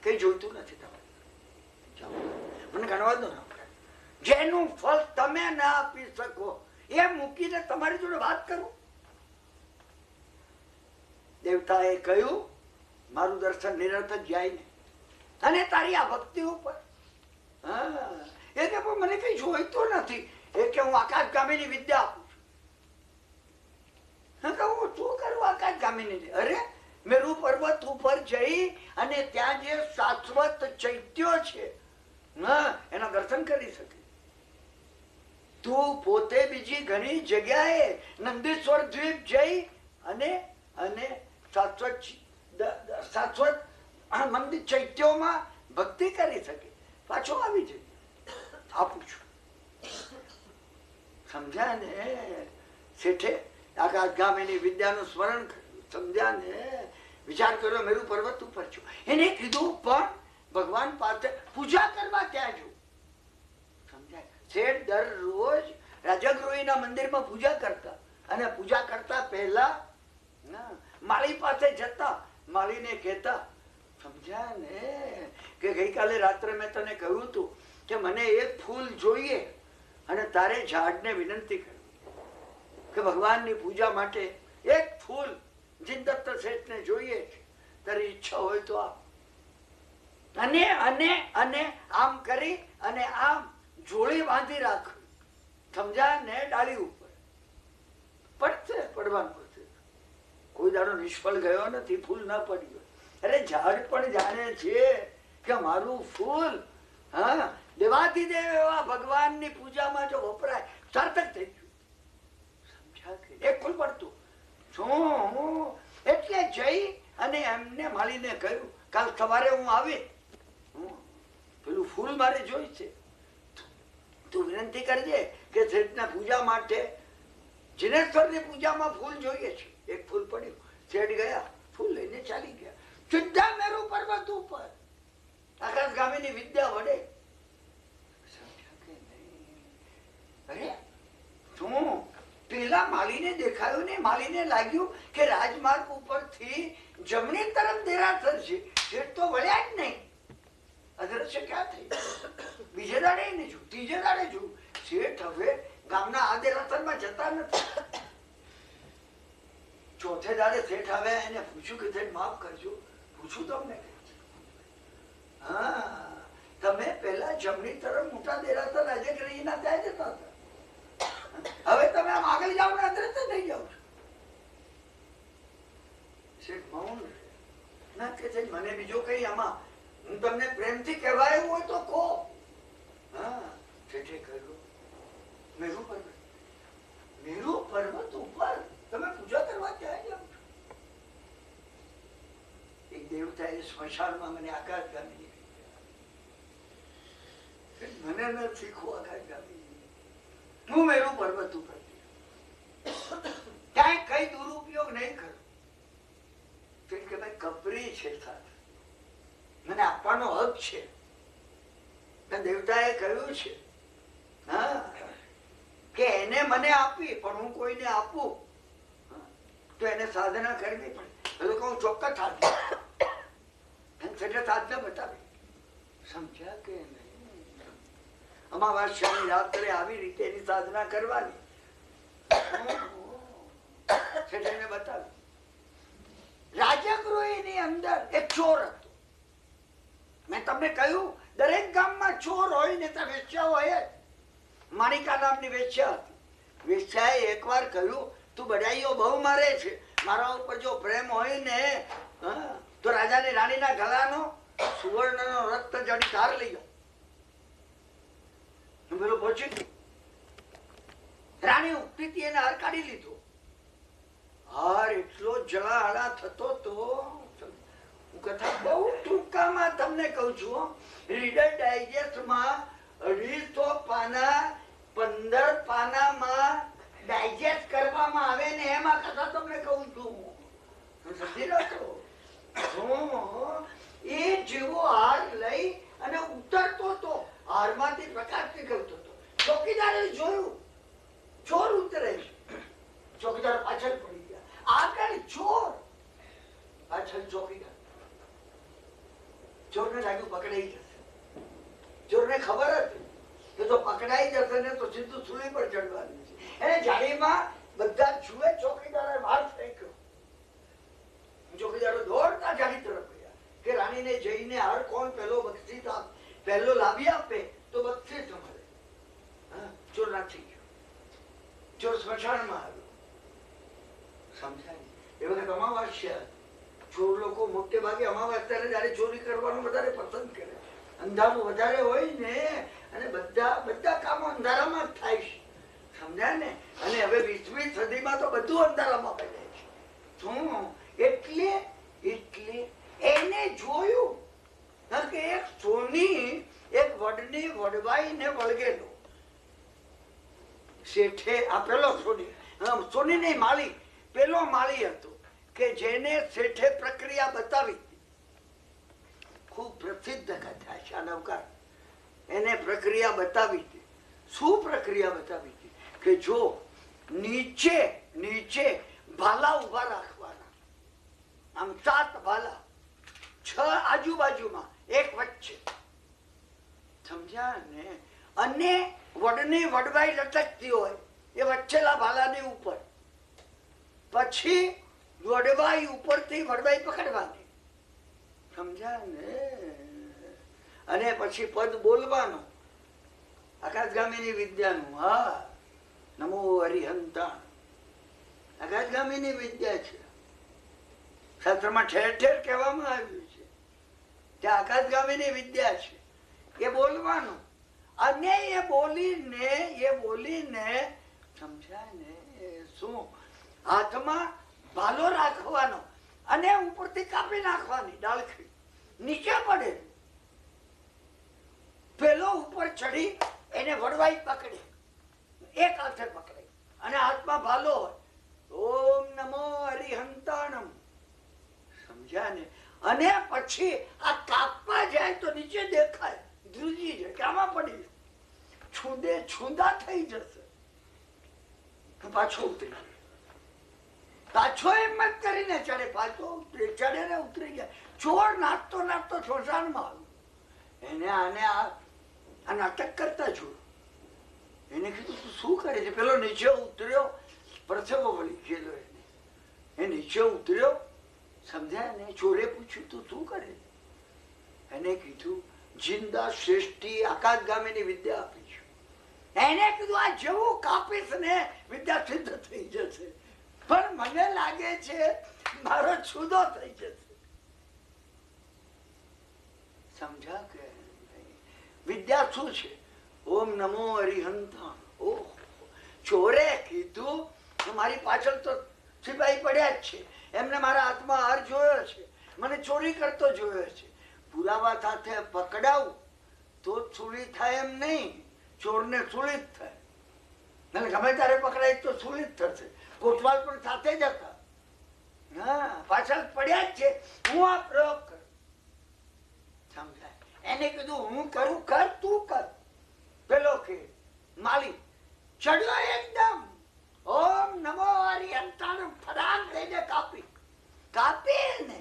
કઈ જોઈતું નથી તમારે. મને ગણવા દો નવકાર. જેનું ફળ તમે ના આપી શકો એ મૂકીને તમારી જોડે વાત કરું. દેવતાએ કહ્યું મારું દર્શન નિરર્થક જાય ને, અને તારી આ ભક્તિ ઉપર એને પણ મને કઈ જોઈતું નથી. એ કે હું આકાશગામીની વિદ્યા આપું છું. હું શું કરું આકાશગામીની? અરે મેરુ પર્વત ઉપર જઈ અને ત્યાં જે શાશ્વત ચૈત્યો છે એના દર્શન કરી શકે. તું પોતે બીજી ઘણી જગ્યાએ નંદીશ્વર દ્વીપ જઈ અને અને શાશ્વત મંદિર ચૈત્યોમાં ભક્તિ કરી શકે. પાછો આવી જઈ આપું છું. સમજ્યા ને? શેઠે આકાશ ગામીની વિદ્યાનું સ્મરણ કર્યું. સમજ્યા ને? વિચાર કર્યો મેરુ પર્વત ઉપર છું. એને કીધું પણ ભગવાન પાસે પૂજા કરવા ત્યાં જવું. સમજાય? શેઠ દરરોજ રાજાગૃહીના મંદિરમાં પૂજા કરતા અને પૂજા કરતા પહેલા માળી પાસે જતા, માળીને કહેતા, સમજ્યા ને, કે ગઈકાલે રાત્રે મેં તને કહ્યું હતું કે મને એક ફૂલ જોઈએ અને તારે ઝાડને વિનંતી કરવી કે ભગવાનની પૂજા માટે એક ફૂલ જીનદત્ત શેઠને જોઈએ છે, તારી ઈચ્છા હોય તો આપ. અને અને અને આમ કરી અને આમ જોડી બાંધી રાખવી. સમજ્યા ને? ડાળી ઉપર પડશે, પડવાનું પડશે. કોઈ દાડો નિષ્ફળ ગયો નથી, ફૂલ ના પડ્યો. અરે ઝાડ પણ જાણે છે કે મારું ફૂલ દેવાધિદેવ એવા ભગવાનની પૂજામાં જો વપરાય સાર્થક થઈ ગયું. સમજ્યા કે? એક ફૂલ પડતું શું? એટલે જઈ અને એમને માળીને કહ્યું કાલ સવારે હું આવી, પેલું ફૂલ મારે જોઈ છે, તું વિનંતી કરજે કે શેઠના પૂજા માટે જીનેશ્વરની પૂજામાં ફૂલ જોઈએ છે. એક ફૂલ પડ્યું. શેઠ ગયા, ફૂલ લઈને ચાલી ગયા સીધા મેરુ પર્વત ઉપર આકાશ ગામીની વિદ્યા વડે. સમજ્યા કે નહીં? અરે શું પેલા માળીને દેખાયું ને, માળીને લાગ્યું કે રાજમાર્ગ ઉપરથી જમણી તરફ દેરાસર છે. શેઠ તો વળ્યા જ નહીં. અદ્રશ્ય ક્યાં થઈ? બીજે દાડે નહીં જોયું, ત્રીજે દાડે જોયું. શેઠ હવે ગામના આ દેરાસરમાં જતા નથી. ચોથે દાડે શેઠ આવ્યા, એને પૂછ્યું કે શેઠ માફ કરજો, પૂછું તમને, હા તમે પેલા જમણી તરફ મોટા દેરાસર રાજગૃહીના ત્યાં જતા હતા, હવે તમે આમ આગળ જાઓ ને અદ્રશ્ય થઈ જાઓ છો. શેઠ મૌન ના કે છે મને બીજો કઈ આમાં હું તમને પ્રેમથી કહેવાયું હોય તો કહો. હા શેઠે કહ્યું મેરુ પર્વત, મેરુ પર્વત ઉપર તમે પૂજા કરવા ક્યાં જાઓ છો? એક દેવતાએ સ્મશાનમાં મને આકાશ ગામીની મને ન શીખવું. આકાશ ગામીની હું મેરુ પર્વત ઉપર ક્યાંય કઈ દુરુપયોગ નહીં કરું. કે ભાઈ કપરી છે સાથે, મને આપવાનો હક છે. દેવતાએ કહ્યું છે હા કે એને મને આપી, પણ હું કોઈને આપું તો એને સાધના કરવી પડે. તો કહું ચોક્કસ સાધના સાધના બતાવી. સમજ્યા કે નહીં? અમાવાસ્યાની રાત્રે આવી રીતે એની સાધના કરવાની એને બતાવી. રાજગૃહની અંદર એક ચોર હતો. મેં તમને કહ્યું દરેક ગામમાં ચોર હોય ને ત્યાં વેશ્યા હોય. માણિકા નામની વેશ્યા હતી. વેશ્યાએ એકવાર કહ્યું તું બડાઈઓ બહુ મારે છે, મારા ઉપર જો પ્રેમ હોય ને તો રાજાની રાણીના ગળાનો સુવર્ણનો રક્ત જડી ધાર લઈ જાઓ. પેલું પહોંચી ગયું. રાણી ઉઠતી હતી, એને હાર કાઢી લીધો. હાર એટલો જળાહળા થતો તો હું કથા બહુ ટૂંકામાં તમને કહું છું. રીડર ડાયજેસ્ટમાં 250 પાના 15 પાનામાં ડાયજેસ્ટ કરવામાં આવે ને એમાં કથા તમને કહું છું. સમજી રહ્યો? એ જેવો હાર લઈ અને ઉતરતો તો હારમાંથી પ્રકાશ નીકળતો હતો. ચોકીદારે જોયું ચોર ઉતરે છે. ચોકીદાર પાછળ પડી ગયા. આગળ ચોર, પાછળ ચોકીદાર. ચોરને લાગ્યું પકડાઈ જશે. ચોરને ખબર હતી કે જો પકડાઈ જશે ને તો સીધું સૂલી પર ચડવાનું છે. એને જાળીમાં બધા જુએ ચોકીદારે વાર ફેંક્યો. ચોકીદારો દોડતા જાળી તરફ ગયા કે રાણીને જઈને હાર કોણ પહેલો બક્ષિસ પહેલો લાવી આપે તો બક્ષિસ મળે. ચોર નાખી ગયો. ચોર સ્મશાનમાં આવ્યો. સમજાય? એ વખત અમાવાસ્યા. ચોર લોકો મોટે ભાગે અમાવાસ્યાને જયારે ચોરી કરવાનું વધારે પસંદ કરે. અંધારું વધારે હોય ને અને બધા કામો અંધારામાં જ થાય છે. સમજ્યા ને? અને હવે 20મી સદીમાં તો બધું અંધારામાં બને છે. શું? એટલે એને જોયું કે એક સોની એક વડની વડવાઈને વળગેલો. શેઠે આ પેલો સોની નહીં, માળી, પેલો માળી હતો કે જેને શેઠે પ્રક્રિયા બતાવી. ખૂબ પ્રસિદ્ધ કથા છે આ નવકાર. એને પ્રક્રિયા બતાવી હતી. શું પ્રક્રિયા બતાવી હતી? કે જો નીચે ભાલા ઉભા રાખવાના, આમ 7 ભાલા, 6 આજુબાજુમાં, 1 વચ્ચે. સમજ્યા ને? અને વડની વડવાઈ લટકતી હોય એ વચ્ચેલા ભાલાની ઉપર, પછી વડવાઈ ઉપરથી વડવાઈ પકડવાની. સમજ્યા ને? અને પછી પદ બોલવાનું આકાશગામીની વિદ્યાનું. હા, નમો હરિહંતા આકાશગામીની વિદ્યા છે. શાસ્ત્રમાં ઠેર ઠેર કહેવામાં આવ્યું છે કે આકાશગામીની વિદ્યા છે. એ બોલવાનું, અને એ બોલીને સમજાય ને? શું? હાથમાં ભાલો રાખવાનો અને ઉપરથી કાપી નાખવાની ડાળખી, નીચે પડે. પેલો ઉપર ચડી એને વડવાઈ પકડે, એક હાથે પકડે, અને હાથમાં ભાલો હોય. ઓમ નમો હરિહંતાણમ. સમજ્યા ને? અને પછી આ કાપવા જાય તો નીચે દેખાય, ધ્રુજી જાય કે આમાં પડી છૂંદા થઈ જશે. પાછો ઉતરી જાય, પાછો હિંમત કરીને ચડે, પાછો ચડે ને ઉતરી જાય. ચોર નાચતો શોષાણમાં આવ્યો. એને આને આ નાટક કરતા જોયું. એને કીધું તું શું કરે છે? પેલો નીચે ઉતર્યો, પરસેવો વળી ગયેલો એને. એ નીચે ઉતર્યો, સમજાય ને? ચોરે પૂછ્યું તું શું કરે? એને કીધું જિંદા શ્રેષ્ઠી આકાશગામીની વિદ્યા આપી છે. એને કીધું આ જેવું કાપીશ ને વિદ્યા સિદ્ધ થઈ જશે, પણ મને લાગે છે મારો છુદો થઈ જશે. સમજા કે વિદ્યા શું છે? ઓમ નમો હરિહંતા. ઓહ, ચોરે કીધું મારી પાછળ તો સિપાહી પડ્યા જ છે, એમને મારા હાથમાં હાર જોયો છે, મને ચોરી કરતો જોયો છે. પુરાવા સાથે પકડાવું તો ચોરી થાય એમ નહીં, ચોરને ચોરી જ થાય. ગમે ત્યારે પકડાય તો ચોરી જ થશે. કોટવાલ પણ સાથે જ હતા. હા, પાછળ પડ્યા જ છે. હું આ પ્રયોગ કરું. સમજાય? એને કીધું હું કરું, કર તું કર. પેલો કે માલી ચડ્યો એકદમ. ઓમ નમો હરિહંતાણમ. ફરાક દઈને કાપીને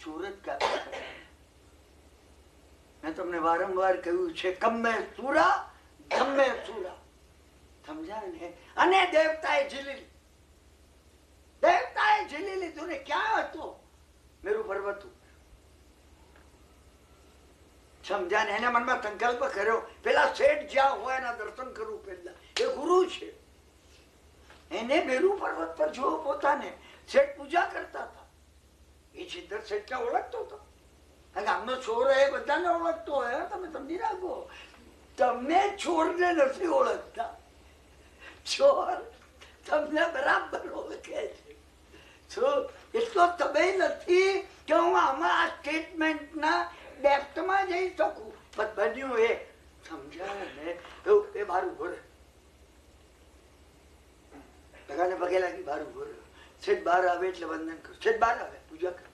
ચોર જ કાપી. મેં તમને વારંવાર કહ્યું છે, ગમે સુરા. સમજાય ને? અને દેવતાએ ઝીલી લીધું ને. ક્યાં હતો? મેરુ પર્વત. સમજાય ને? એના મનમાં સંકલ્પ કર્યો, પેલા શેઠ જ્યાં હોય એના દર્શન કરવું. પેલા એ ગુરુ છે, એને મેરુ પર્વત પર જોવો પોતાને. શેઠ પૂજા કરતા હતા. એ સિદ્ધર શેઠને ઓળખતો હતો. ગામનો ચોર એ બધાને ઓળખતો હોય. તમે સમજી રાખો, તમે ચોરને નથી ઓળખતા, ચોર તમને બરાબર ઓળખે છે. એટલો તમે નથી કે હું આમાં આ સ્ટેટમેન્ટના ડેપ્થમાં જઈ શકું. પણ બન્યું એ સમજાય ને? એ બારું ભરે, ભગાને પગે લાગી બારું ભરે. શેઠ બહાર આવે એટલે વંદન કર. શેઠ બહાર આવે, પૂજા કર.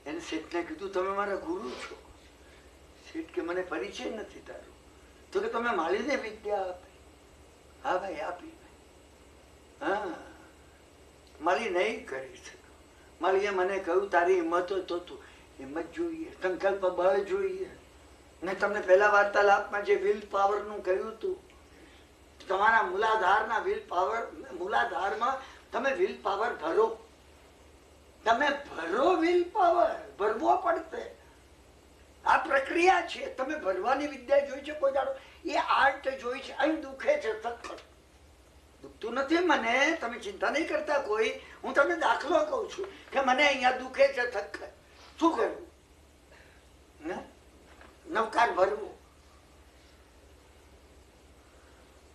એને શેઠને કીધું તમે મારા ગુરુ છો. શેઠ કે મને પરિચય નથી તારો. તો કે તમે માળીને વિદ્યા આપી. હા ભાઈ, આપી. હા, માળી નહીં કરી શકો. માળીએ મને કહ્યું તારી હિંમત હોય તો તું હિંમત જોઈએ, સંકલ્પ બળ જોઈએ. મેં તમને પહેલા વાર્તાલાપમાં જે વિલ પાવર નું કહ્યું હતું, તમારા મૂલાધારના વિલ પાવર, મૂલાધારમાં તમે વિલ પાવર ભરો. તમે ભરો વિલ પાવર, ભરવો પડશે. આ પ્રક્રિયા છે. તમે ભરવાની વિદ્યા જોઈ છે કોઈ દાડો? એ આર્ટ જોઈ છે. અહીં દુખે છે સખત. દુખતું નથી મને, તમે ચિંતા નહીં કરતા કોઈ. હું તમને દાખલો કહું છું કે મને અહીંયા દુખે છે સખત. શું કરવું? નવકાર ભરવો.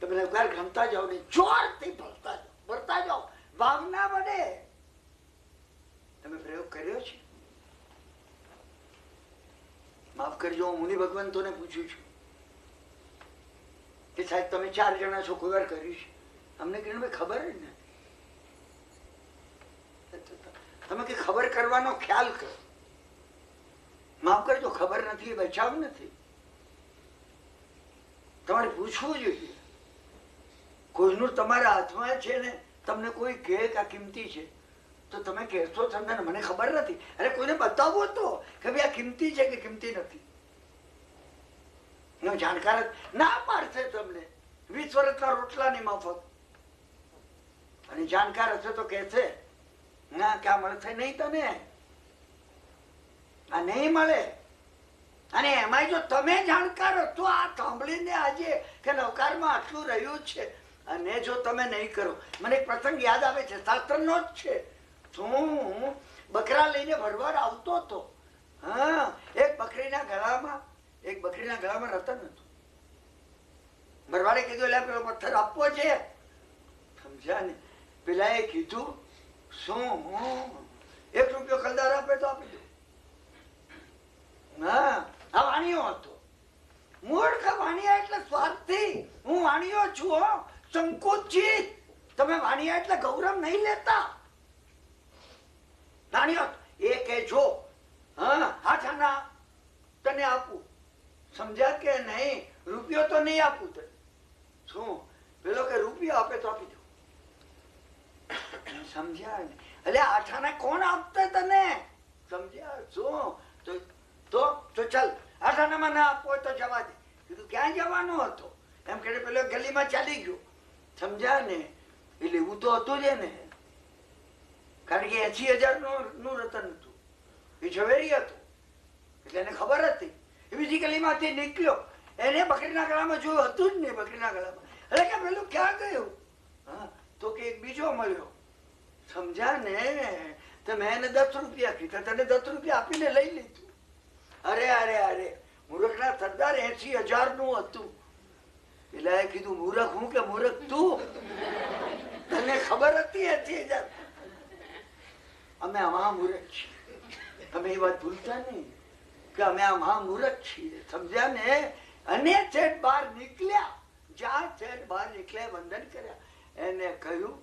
તમે નવકાર ગમતા જાઓ ને જોરથી ભરતા જાઓ, ભાવના વડે. તમે પ્રયોગ કર્યો છે? માફ કરજો, હું મુનિ ભગવંતોને પૂછું છું કે સાહેબ તમે 4 જણા છો, કોઈ વાર કર્યું છે? અમને કે ખબર જ નથી. તમે કે ખબર કરવાનો ખ્યાલ કરો. માફ કરજો, ખબર નથી એ બચાવ નથી. તમારે પૂછવું જોઈએ. કોઈનું તમારા હાથમાં છે ને, તમને કોઈ કહે કે આ કિંમતી છે તો તમે કહેશો તમને મને ખબર નથી. અરે કોઈને બતાવવો તો કે ભાઈ આ કિંમતી છે કે કિંમતી નથી. જાણકાર ના પાડશે તમને 20 વર્ષના રોટલાની મફત. અને જાણકાર હશે તો કહેશે ના કે આ મળશે નહીં, તને આ નહીં મળે. અને એમાં જો તમે જાણકાર હતો આ સાંભળીને આજે કે નવકારમાં આટલું રહ્યું છે, અને જો તમે નહીં કરો. મને એક પ્રસંગ યાદ આવે છે, શાસ્ત્રનો જ છે. હું બકરા લઈને ભરવાર આવતો હતો. હા, એક બકરીના ગળામાં રતન હતું. ભરવાડે કીધું એટલે પેલો પથ્થર આપવો છે. સમજ્યા ને? પેલા એ કીધું શું 1 રૂપિયો ખલદાર આપે તો આપી દો. હા, આ વાણિયો હતો. મૂર્ખ વાણિયા એટલે સ્વાર્થી. હું વાણિયો છું, સંકુચિત. તમે વાણિયા એટલે ગૌરવ નહીં લેતા. વાણિયો એ કે જો હાથાના તને આપું, સમજ્યા કે નહીં? રૂપિયો તો નહીં આપું તને. શું પેલો કે રૂપિયો આપે તો આપી દો. સમજ્યા ને? એટલે આઠાના કોણ આપતા તને? સમજ્યા? શું તો ચાલ, આઠાનામાં ના આપવો તો જવા દે. કીધું ક્યાં જવાનો હતો? એમ કે પેલો ગલીમાં ચાલી ગયો. સમજ્યા ને? એટલે એવું તો હતું જ ને, કારણ કે 80,000 નું રતન હતું. એ ઝવેરી હતું એટલે એને ખબર હતી. એ બીજી ગલીમાંથી નીકળ્યો, એને બકરીના ગળામાં જોયું હતું જ નહીં. બકરીના ગળામાં એટલે કે પેલું ક્યાં ગયું? હા, તો કે એક બીજો મળ્યો. સમજ્યા ને? તો મેં એને 10 રૂપિયા કીધા, તને 10 રૂપિયા આપીને લઈ લીધું. અરે મૂર્ખના સરદાર 80,000 નું હતું. એટલે કીધું મૂર્ખ હું કે મૂર્ખ તું? તને ખબર હતી 80,000? અમે આમાં મૂર્ખ છીએ. અમે એ વાત ભૂલતા નહીં કે અમે આ મહામૂર્ખ છીએ. સમજ્યા ને? અને છેટ બહાર નીકળ્યા. જ્યાં છેટ બહાર નીકળ્યા, વંદન કર્યા. એને કહ્યું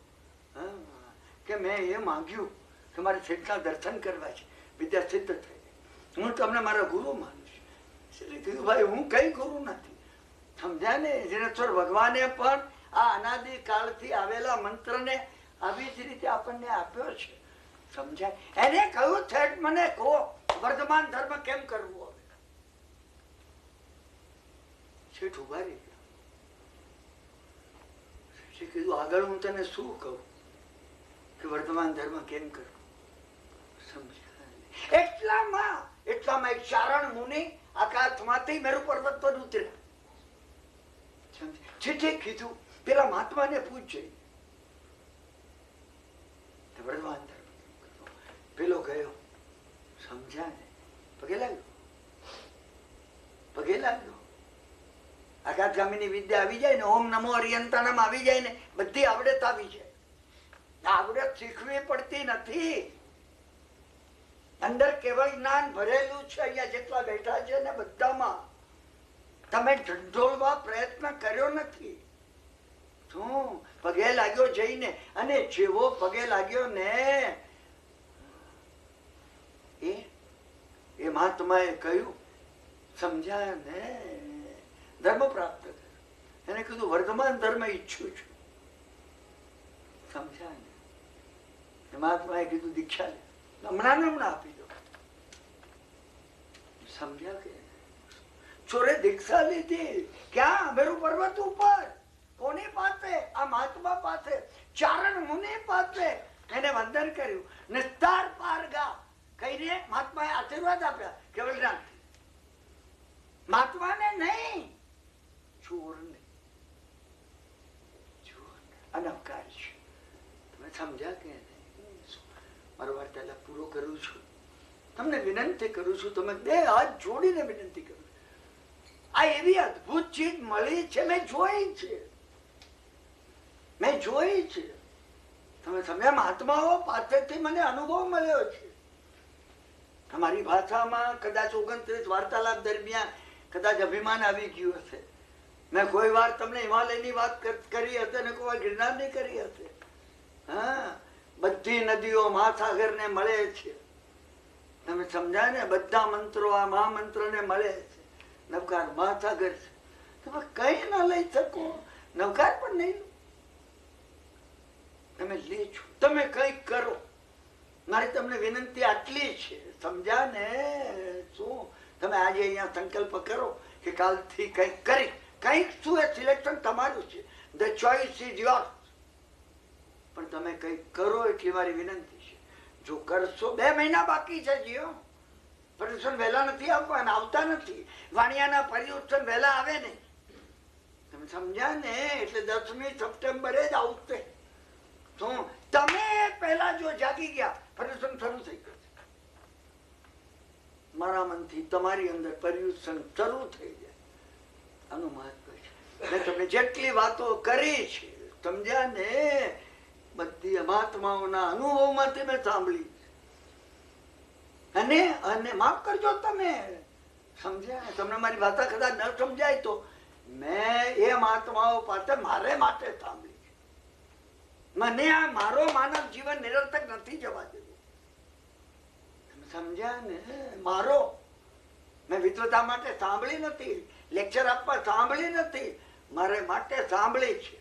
કે મેં એ માંગ્યું કે મારે છેટના દર્શન કરવા છે, વિદ્યા સિદ્ધ થઈ. હું તમને મારા ગુરુ માનું છું. એટલે કીધું ભાઈ હું કઈ ગુરુ નથી. સમજ્યા ને? જીનેશ્વર ભગવાને પણ આ અનાદિ કાળથી આવેલા મંત્રને આવી જ રીતે આપણને આપ્યો છે. સમજાય? એને કહ્યું છેટ મને કહો વર્તમાન ધર્મ કેમ કરવું? હવે છેઠ ઉભા રહી ગયા. કીધું આગળ હું તને શું કહું કે વર્તમાન ધર્મ કેમ કરવું? સમજ્યા? એટલામાં એક ચારણ મુનિ આકાશમાંથી મેરુ પર્વત પર ઉતર્યા. છેઠે કીધું પેલા મહાત્માને પૂછજે વર્તમાન ધર્મ. પેલો ગયો. સમજ્યા ને? પગે લાગ્યો. આકાશગામીની વિદ્યા આવી જાય ને, ઓમ નમો અરિયંતાણમ આવી જાય ને, બધી આવડત આવી જાય. આવડત શીખવી પડતી નથી. અંદર કેવળ જ્ઞાન ભરેલું છે. અહીંયા જેટલા બેઠા છે ને બધામાં તમે ઢંઢોળવા પ્રયત્ન કર્યો નથી. શું પગે લાગ્યો જઈને, અને જેવો પગે લાગ્યો ને એ મહાત્માએ કહ્યું, સમજ્યા ને? ધર્મ પ્રાપ્ત કર્યો. એને કીધું વર્તમાન ધર્મ ઈચ્છું છું. સમજ્યા ને? મહાત્માએ કીધું દીક્ષા લે, હમણાં આપી દો. સમજ્યા કે? ચોરે દીક્ષા લીધી. ક્યાં? મેરુ પર્વત ઉપર. કોની પાસે? આ મહાત્મા પાસે, ચારણ મુનિ પાસે. એને વંદન કર્યું. નિસ્તાર પારગા કહીને મહાત્માએ આશીર્વાદ આપ્યા. કેવળ જ્ઞાનથી. મહાત્માને નહીં, ચોરને. અનવકાર છે. તમે સમજ્યા કે નહીં? મારો વાર્તાલાપ પૂરો કરું છું. તમને વિનંતી કરું છું, તમે 2 હાથ જોડીને વિનંતી કરું છું. આ એવી અદભુત ચીજ મળી છે, મેં જોઈ છે. તમે સમજ્યા? મહાત્માઓ પાસેથી મને અનુભવ મળ્યો છે. અમારી ભાષામાં કદાચ 29 વાર્તાલાપ દરમિયાન કદાચ અભિમાન આવી ગયું હશે. મેં કોઈ વાર તમને હિમાલયની વાત કરી હશે ને કોઈ વાર ગિરનારની કરી હશે. હા, બધી નદીઓ મહાસાગરને મળે છે. તમે સમજાય ને? બધા મંત્રો આ મહામંત્રને મળે છે. નવકાર મહાસાગર છે. તમે કઈ ના લઈ શકો, નવકાર પણ નહીં. તમે લેજો, તમે કઈક કરો. મારી તમને વિનંતી આટલી છે, સમજ્યા ને? શું તમે આજે અહીંયા સંકલ્પ કરો કે કાલથી કઈક કરી, કઈક શું એ સિલેક્શન તમારું છે. The choice is yours. પણ તમે કઈક કરો એટલી મારી વિનંતી છે. જો કરશો, 2 મહિના બાકી છે જીઓ. પર્યુષણ વહેલા નથી આવવાના, આવતા નથી. વાણિયાના પર્યુષણ વહેલા આવે નહીં. તમે સમજ્યા ને? એટલે 10મી સપ્ટેમ્બરે જ આવશે. શું તમે પહેલા જો જાગી ગયા, પર્યુષણ શરૂ થઈ ગયું. મારા મનથી તમારી અંદર પર્યુષણ શરૂ થઈ જાય. આનું મહત્વ છે. મેં તમને જેટલી વાતો કરી છે, સમજ્યા ને? બધી મહાત્માઓના અનુભવમાંથી મેં સાંભળી. અને માફ કરજો તમે, સમજ્યા? તમને મારી ભાષા કદાચ ન સમજાય તો મેં એ મહાત્માઓ પાસે મારે માટે સાંભળી. મને આ મારો માનવ જીવન નિરર્થક નથી જવા દેવું. સમજ્યા ને? મારો મેં વિદ્વતા માટે સાંભળી નથી, લેક્ચર આપવા સાંભળી નથી, મારે માટે સાંભળી છે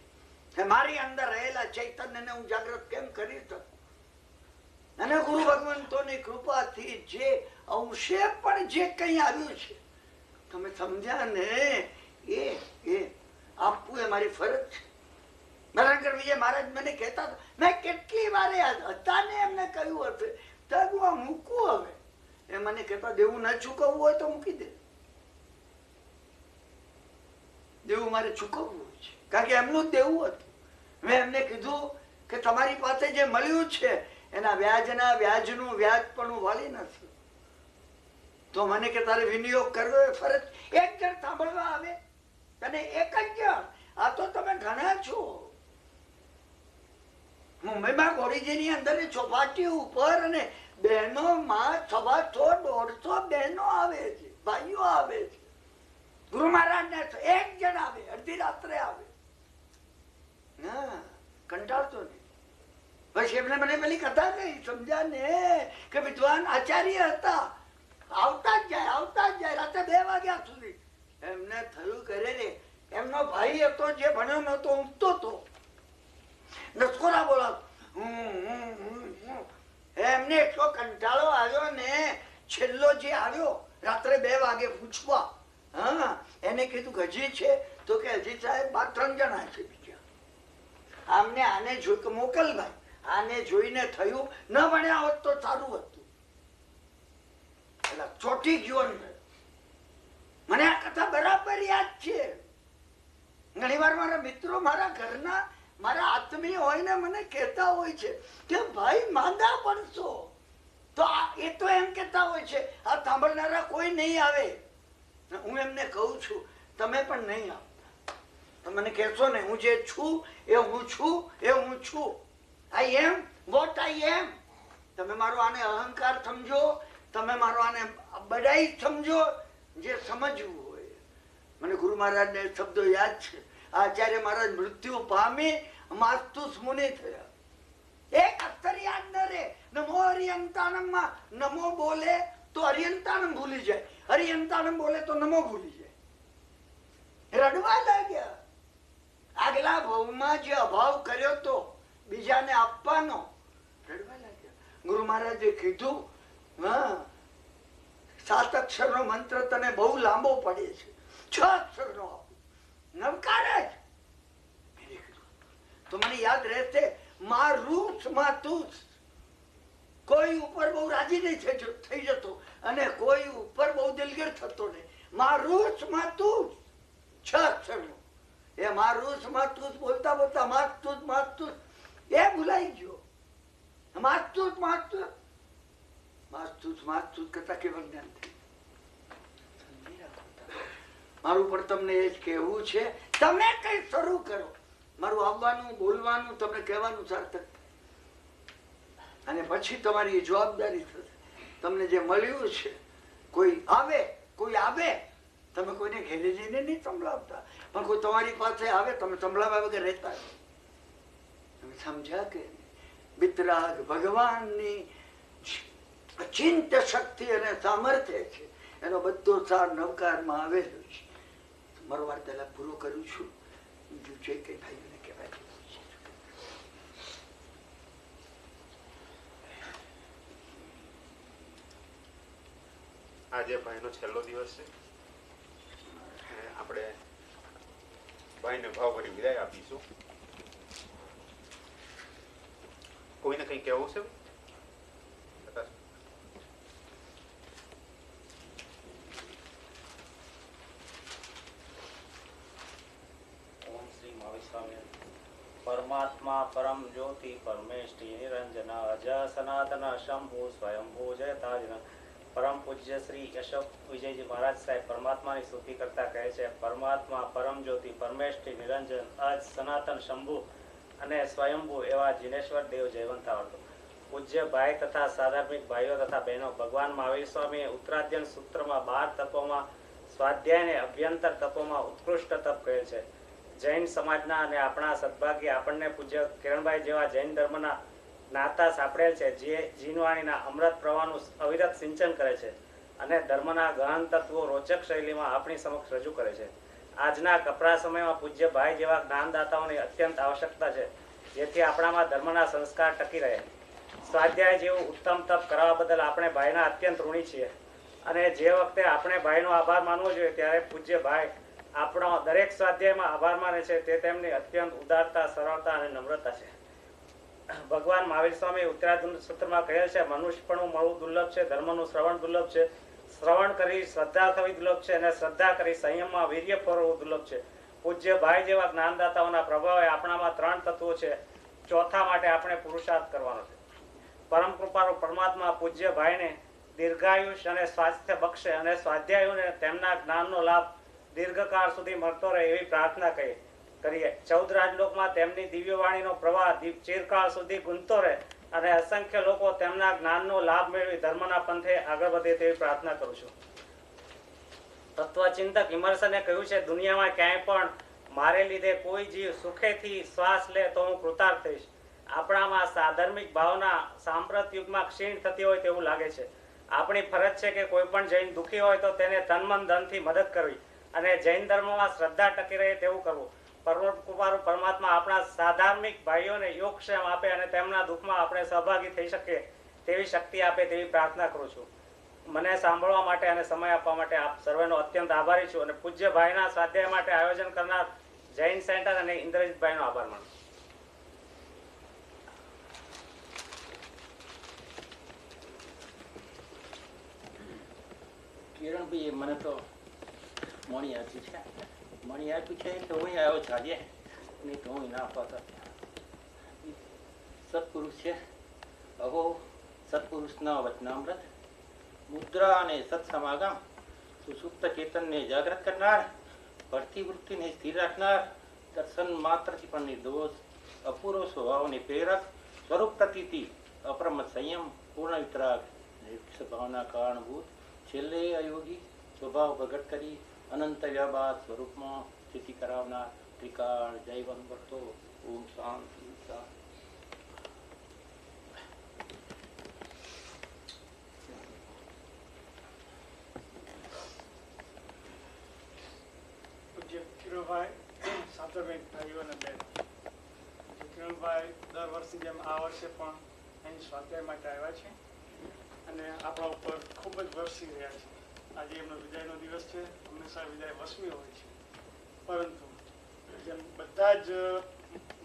કે મારી અંદર રહેલા ચૈતન્યને હું જાગૃત કેમ કરી શકું. અને ગુરુ ભગવંતોની કૃપાથી જે અંશે પણ જે કઈ આવ્યું છે, તમે સમજ્યા ને? એ આપવું એ મારી ફરજ છે. નરેન્દ્ર વિજય મહારાજ મને કહેતા હતા, મેં કેટલી વાર હતા ને એમને કહ્યું હશે તગવા મૂકવું. હવે એ મને કહેતા, દેવું ન ચૂકવવું હોય તો મૂકી દે. દેવું મારે ચૂકવવું છે, કારણ કે એમનું જ દેવું હતું. મેં એમને કીધું કે તમારી પાસે જે મળ્યું છે એના વ્યાજનું વ્યાજ પણ હું વાળી નથી. તો મને કે તારે વિનિયોગ કરવો એ ફરજ. એક જણ સાંભળવા આવે અને એક જ જણ, આ તો તમે ઘણા છો. મુંબઈમાં ગોરીજીની અંદર ચોપાટી ઉપર અને બહેનો માં 150-150 બહેનો આવે છે, ભાઈઓ આવે છે. ગુરુ મહારાજ ને એક જણ આવે, અડધી રાત્રે આવે. હા, કંટાળતો નહીં. પછી એમને મને પેલી કથા કહી, સમજ્યા ને? કે વિદ્વાન આચાર્ય હતા, આવતા જ જાય રાતે 2 વાગ્યા સુધી. એમને થયું કરે રે, એમનો ભાઈ હતો જે ભણ્યો નતો, ઊંઘતો હતો, નસકોરા બોલાતો. એમને એટલો કંટાળો આવ્યો ને, છેલ્લો જે આવ્યો રાત્રે 2 વાગે પૂછવા. હા, એને કીધું હજી છે? તો કે હજી સાહેબ 2-3 જણા છે બીજા. આમને આને મોકલ ભાઈ. આને જોઈને થયું ન ભણ્યા હોત તો સારું હતું. એટલે ચોટી ગયો. મને આ કથા બરાબર યાદ છે. ઘણી વાર મારા મિત્રો, મારા ઘરના, મારા આત્મીય હોય ને મને કહેતા હોય છે કે ભાઈ માંદા પડશો. તો એ તો એમ કહેતા હોય છે આ સાંભળનારા કોઈ નહીં આવે. હું એમને કહું છું તમે પણ નહીં આવતા. તો મને કહેશો ને હું જે છું એ હું છું, એ હું છું. આઈ એમ વોટ આઈ એમ. તમે મારો આને અહંકાર સમજો, તમે મારો આને બડાઈ સમજો, જે સમજવું હોય. મને ગુરુ મહારાજ ને શબ્દો યાદ છે. આચાર્ય મહારાજ મૃત્યુ પામી માસ્તુસ મુનિ થયા. એક અક્ષર યાદ ન રે. નમો હરિયંતાણમ માં નમો બોલે તો હરિયંતાણમ ભૂલી જાય, હરિયંતાણમ બોલે તો નમો ભૂલી જાય. રડવા લાગ્યા. આગલા ભાવમાં જે અભાવ કર્યો તો બીજાને આપવાનો, રડવા લાગ્યા. ગુરુ મહારાજે કીધું, હા 7 અક્ષરનો મંત્ર તને બહુ લાંબો પડે છે, 6 અક્ષરનો આપું, નવકાર જ. તો મને યાદ રહેશે, મારું તું. કોઈ ઉપર બહુ રાજી નહીં થઈ જતો અને કોઈ ઉપર બહુ દિલગીર થતો નહીં. મારું તું 6 અક્ષરનો. એ મારું બોલતા બોલતા માસ્તુસ એ ભૂલાઈ ગયો. માસ્તુસ કરતા કેવળ જ્ઞાન થઈ. મારું પણ તમને એ જ કહેવું છે, તમે કઈ શરૂ કરો, મારું આવવાનું બોલવાનું તમને કહેવાનું સાર્થક, અને પછી તમારી જવાબદારી થશે. તમને જે મળ્યું છે, કોઈ આવે, તમે કોઈને ઘેરે જઈને નહીં સંભળાવતા, પણ કોઈ તમારી પાસે આવે તમે સંભળાવ્યા વગર રહેતા. તમે સમજ્યા કે વિતરાગ ભગવાનની અચિંત શક્તિ અને સામર્થ્ય છે, એનો બધો સાર નવકારમાં આવેલો છે. મારો વાર્તાલાપ પૂરો કરું છું. બીજું જે કઈ ભાઈઓને કહેવાય. આજે ભાઈનો છેલ્લો દિવસ છે, આપણે ભાઈને ભાવભરી વિદાય આપીશું. કોઈને કઈ કહેવું છે? પરમાત્મા પરમ જ્યોતિ પરમેષ્ઠી નિરંજન અજ સનાતન શંભુ સ્વયંભૂ જયતાજન. પરમ પૂજ્ય શ્રી અશોક વિજયજી મહારાજ સાહેબ પરમાત્માની સ્તુતિ કરતા કહે છે, પરમાત્મા પરમ જ્યોતિ પરમેષ્ઠી નિરંજન અજ સનાતન શંભુ અને સ્વયંભૂ એવા જીનેશ્વર દેવ જયવંતા હતો. પૂજ્ય ભાઈ તથા સાધાર્મિક ભાઈઓ તથા બહેનો, ભગવાન મહાવીર સ્વામીએ ઉત્તરાધ્યન સૂત્રમાં 12 તપોમાં સ્વાધ્યાયને અભ્યંતર તપોમાં ઉત્કૃષ્ટ તપ કહેલ છે. જૈન સમાજના અને આપણા સદભાગ્ય આપણને પૂજ્ય કિરણભાઈ જેવા જૈન ધર્મના જ્ઞાતા સાંપડેલ છે, જે જીનવાણીના અમૃત પ્રવાહનું અવિરત સિંચન કરે છે અને ધર્મના ગહન તત્વો રોચક શૈલીમાં આપણી સમક્ષ રજૂ કરે છે. આજના કપરા સમયમાં પૂજ્ય ભાઈ જેવા જ્ઞાનદાતાઓની અત્યંત આવશ્યકતા છે, જેથી આપણામાં ધર્મના સંસ્કાર ટકી રહે. સ્વાધ્યાય જેવું ઉત્તમ તપ કરાવવા બદલ આપણે ભાઈના અત્યંત ઋણી છીએ, અને જે વખતે આપણે ભાઈનો આભાર માનવો જોઈએ, ત્યારે પૂજ્ય ભાઈ આપણો દરેક સ્વાધ્યાયમાં આભાર માને છે. તે તેમની અત્યંત ઉદારતા, સરળતા અને નમ્રતા છે. ભગવાન મહાવીર સ્વામી ઉત્તરાધ્યન સૂત્રમાં કહેલ છે, મનુષ્યપણું મળવું દુર્લભ છે, ધર્મનું શ્રવણ દુર્લભ છે, શ્રવણ કરી શ્રદ્ધા થવી દુર્લભ છે, અને શ્રદ્ધા કરી સંયમમાં વીર્ય ફરવું દુર્લભ છે. પૂજ્ય ભાઈ જેવા જ્ઞાનદાતાઓના પ્રભાવે આપણામાં 3 તત્વો છે. ચોથા માટે આપણે પુરુષાર્થ કરવાનો છે. પરમ કૃપાળુ પરમાત્મા પૂજ્ય ભાઈને દીર્ઘાયુષ અને સ્વાસ્થ્ય બક્ષે, અને સ્વાધ્યાયોને તેમના જ્ઞાનનો લાભ દીર્ઘકાળ સુધી મળતો રહે એવી પ્રાર્થના કરીએ. 14 રાજલોકમાં તેમની દિવ્યવાણીનો પ્રવાહ ચિરકાળ સુધી ગુંજતો રહે, અને અસંખ્ય લોકો તેમના જ્ઞાનનો લાભ મેળવી ધર્મના પંથે આગળ વધે તેવી પ્રાર્થના કરું છું. તત્વચિંતક ઇમર્સને કહ્યું છે, દુનિયામાં ક્યાંય પણ મારે લીધે કોઈ જીવ સુખેથી શ્વાસ લે તો હું કૃતાર્થ થઈશ. આપણામાં સાધર્મિક ભાવના સાંપ્રત યુગમાં ક્ષીણ થતી હોય તેવું લાગે છે. આપણી ફરજ છે કે કોઈ પણ જૈન દુઃખી હોય તો તેને તન મન ધનથી મદદ કરવી, અને જૈન ધર્મમાં શ્રદ્ધા ટકી રહે તેવું કરવું. પરમ કૃપાળુ પરમાત્મા આપણા સાધાર્મિક ભાઈઓને યોગક્ષેમ આપે, અને તેમના દુઃખમાં આપણે સહભાગી થઈ શકીએ તેવી શક્તિ આપે તેવી પ્રાર્થના કરું છું. મને સાંભળવા માટે અને સમય આપવા માટે આપ સર્વેનો અત્યંત આભારી છું, અને પૂજ્ય ભાઈના સ્વાધ્યાય માટે આયોજન કરનાર જૈન સેન્ટર અને ઇન્દ્રજીતભાઈનો આભાર માનું. કિરણભાઈ મને તો મણી આપ્યું છે તો હું આવ્યો ચાલીએ, નહીં તો હું ના પાતા. સત્પુરુષ છે, અહો સત્પુરુષના વચનામૃત, મુદ્રા અને સત્સમાગમ, સુસુપ્ત ચેતનને જાગૃત કરનાર, ભરતી વૃત્તિને સ્થિર રાખનાર, દર્શન માત્રથી પણ નિર્દોષ, અપૂર્વ સ્વભાવને પ્રેરક, સ્વરૂપ પ્રતીતિ, અપ્રમત સંયમ, પૂર્ણ વિતરાગ, નિરીક્ષ ભાવના કારણભૂત, છેલ્લે અયોગી સ્વભાવ પ્રગટ કરી અનંત વ્યાબાદ સ્વરૂપમાં સ્થિતિ કરાવનાર ત્રિકાળ જૈવન ભક્તો. ઓમ શાંતિ. પૂજ્ય કિરણભાઈ, સાધર્મિક ભાઈઓ અને બહેનો, કિરણભાઈ દર વર્ષની જેમ આ વર્ષે પણ અહીં સ્વાધ્યાય માટે આવ્યા છે, અને આપણા ઉપર ખૂબ જ વરસી રહ્યા છે. આજે એમનો વિદાયનો દિવસ છે. હંમેશા વિદાય વસમી હોય છે, પરંતુ જેમ બધા જ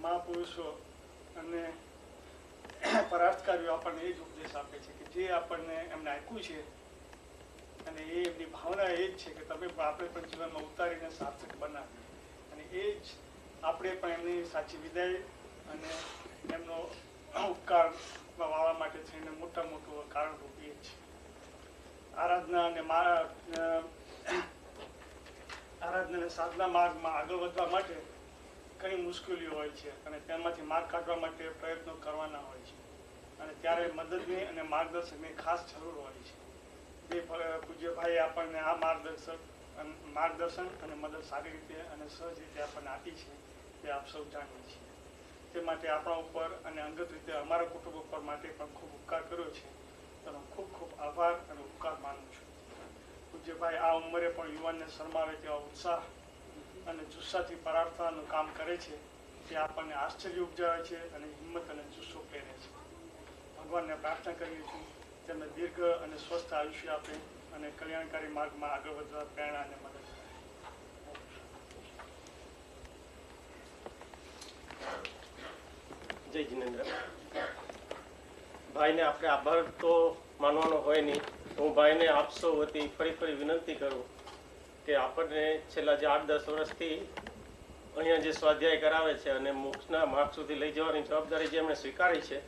મહાપુરુષો અને પરાર્થકારીઓ આપણને એ જ ઉપદેશ આપે છે કે જે આપણને એમને આપ્યું છે, અને એ એમની ભાવના એ જ છે કે તમે આપણે પણ જીવનમાં ઉતારીને સાર્થક બનાવીએ, અને એ જ આપણે પણ એમની સાચી વિદાય અને એમનો ઉપકાર વાળવા માટે થઈને મોટું કારણરૂપ એ છે. આરાધના અને આરાધના અને સાધના માર્ગમાં આગળ વધવા માટે ઘણી મુશ્કેલીઓ હોય છે અને તેમાંથી માર્ગ કાઢવા માટે પ્રયત્નો કરવાના હોય છે અને ત્યારે મદદની અને માર્ગદર્શકની ખાસ જરૂર હોય છે. જે પૂજ્યભાઈએ આપણને આ માર્ગદર્શન અને મદદ સારી રીતે અને સહજ રીતે આપણને આપી છે તે આપ સૌ જાણીએ છીએ. તે માટે આપણા ઉપર અને અંગત રીતે અમારા કુટુંબ ઉપર માટે પણ ખૂબ ઉપકાર કર્યો છે. તેનો ખૂબ ખૂબ આભાર અને ઉપકાર માનું છું. પૂજ્યભાઈ આ ઉંમરે પણ યુવાનને શરમાવે તેવા ઉત્સાહ અને જુસ્સાથી પરાર્થવાનું કામ કરે છે. તે આપણને આશ્ચર્ય ઉપજાવે છે અને હિંમત અને જુસ્સો પ્રેરે છે. ભગવાનને પ્રાર્થના કરીએ છીએ તેમને દીર્ઘ અને સ્વસ્થ આયુષ્ય આપે અને કલ્યાણકારી માર્ગમાં આગળ વધવા પ્રેરણા અને મદદ કરે. જય જિનેન્દ્ર. ભાઈને આપણે આભાર તો માનવાનો હોય નહીં. હું ભાઈને આપસો વતી ફરી વિનંતી કરું કે આપણને છેલ્લા જે 8-10 વર્ષથી અહીંયા જે સ્વાધ્યાય કરાવે છે અને મોક્ષના માર્ગ સુધી લઈ જવાની જવાબદારી જે એમણે સ્વીકારી છે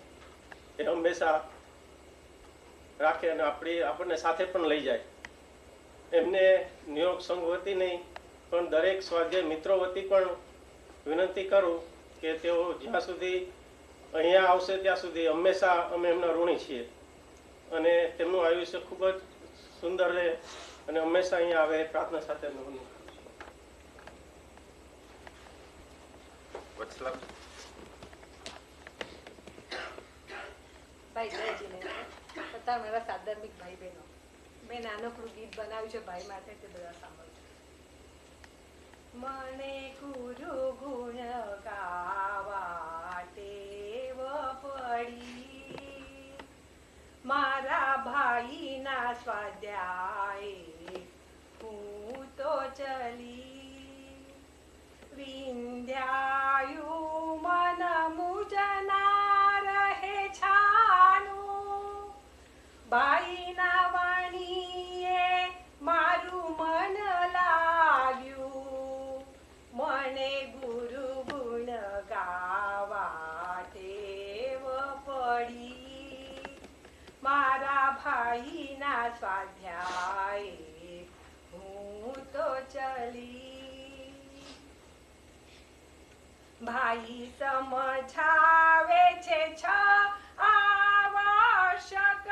એ હંમેશા રાખે અને આપણને સાથે પણ લઈ જાય. એમને નિયોગ સંઘ વતી નહીં પણ દરેક સ્વાધ્યાય મિત્રો વતી પણ વિનંતી કરું કે તેઓ જ્યાં સુધી અહીંયા આવશે ત્યાં સુધી હંમેશા અમે એમના ઋણી છીએ અને તેમનું આયુષ્ય ખૂબ જ સુંદર રહે અને હંમેશા અહીંયા આવે પ્રાર્થના સાથે અમે વત્સલા ભાઈ જયજીને બધા મારા સાધર્મિક ભાઈ બહેનો, મેં નાનકડું ગીત બનાવ્યું છે ભાઈ માટે, તે બધા સાંભળજો. મને ગુરુ ગુણ ગાવા ટેવ પડી, મારા ભાઈના સ્વાધ્યાય હું તો ચલી, વિંધ્યાયુ મન મુજના રહે છાનું, બાઈના વાણીએ મારું મન લાગ્યું, મને ગુરુ ગુણ ગાવા ટેવ પડી, મારા ભાઈના સ્વાધ્યાય હું તો ચલી. ભાઈ સમજાવે છે આવશ્યક,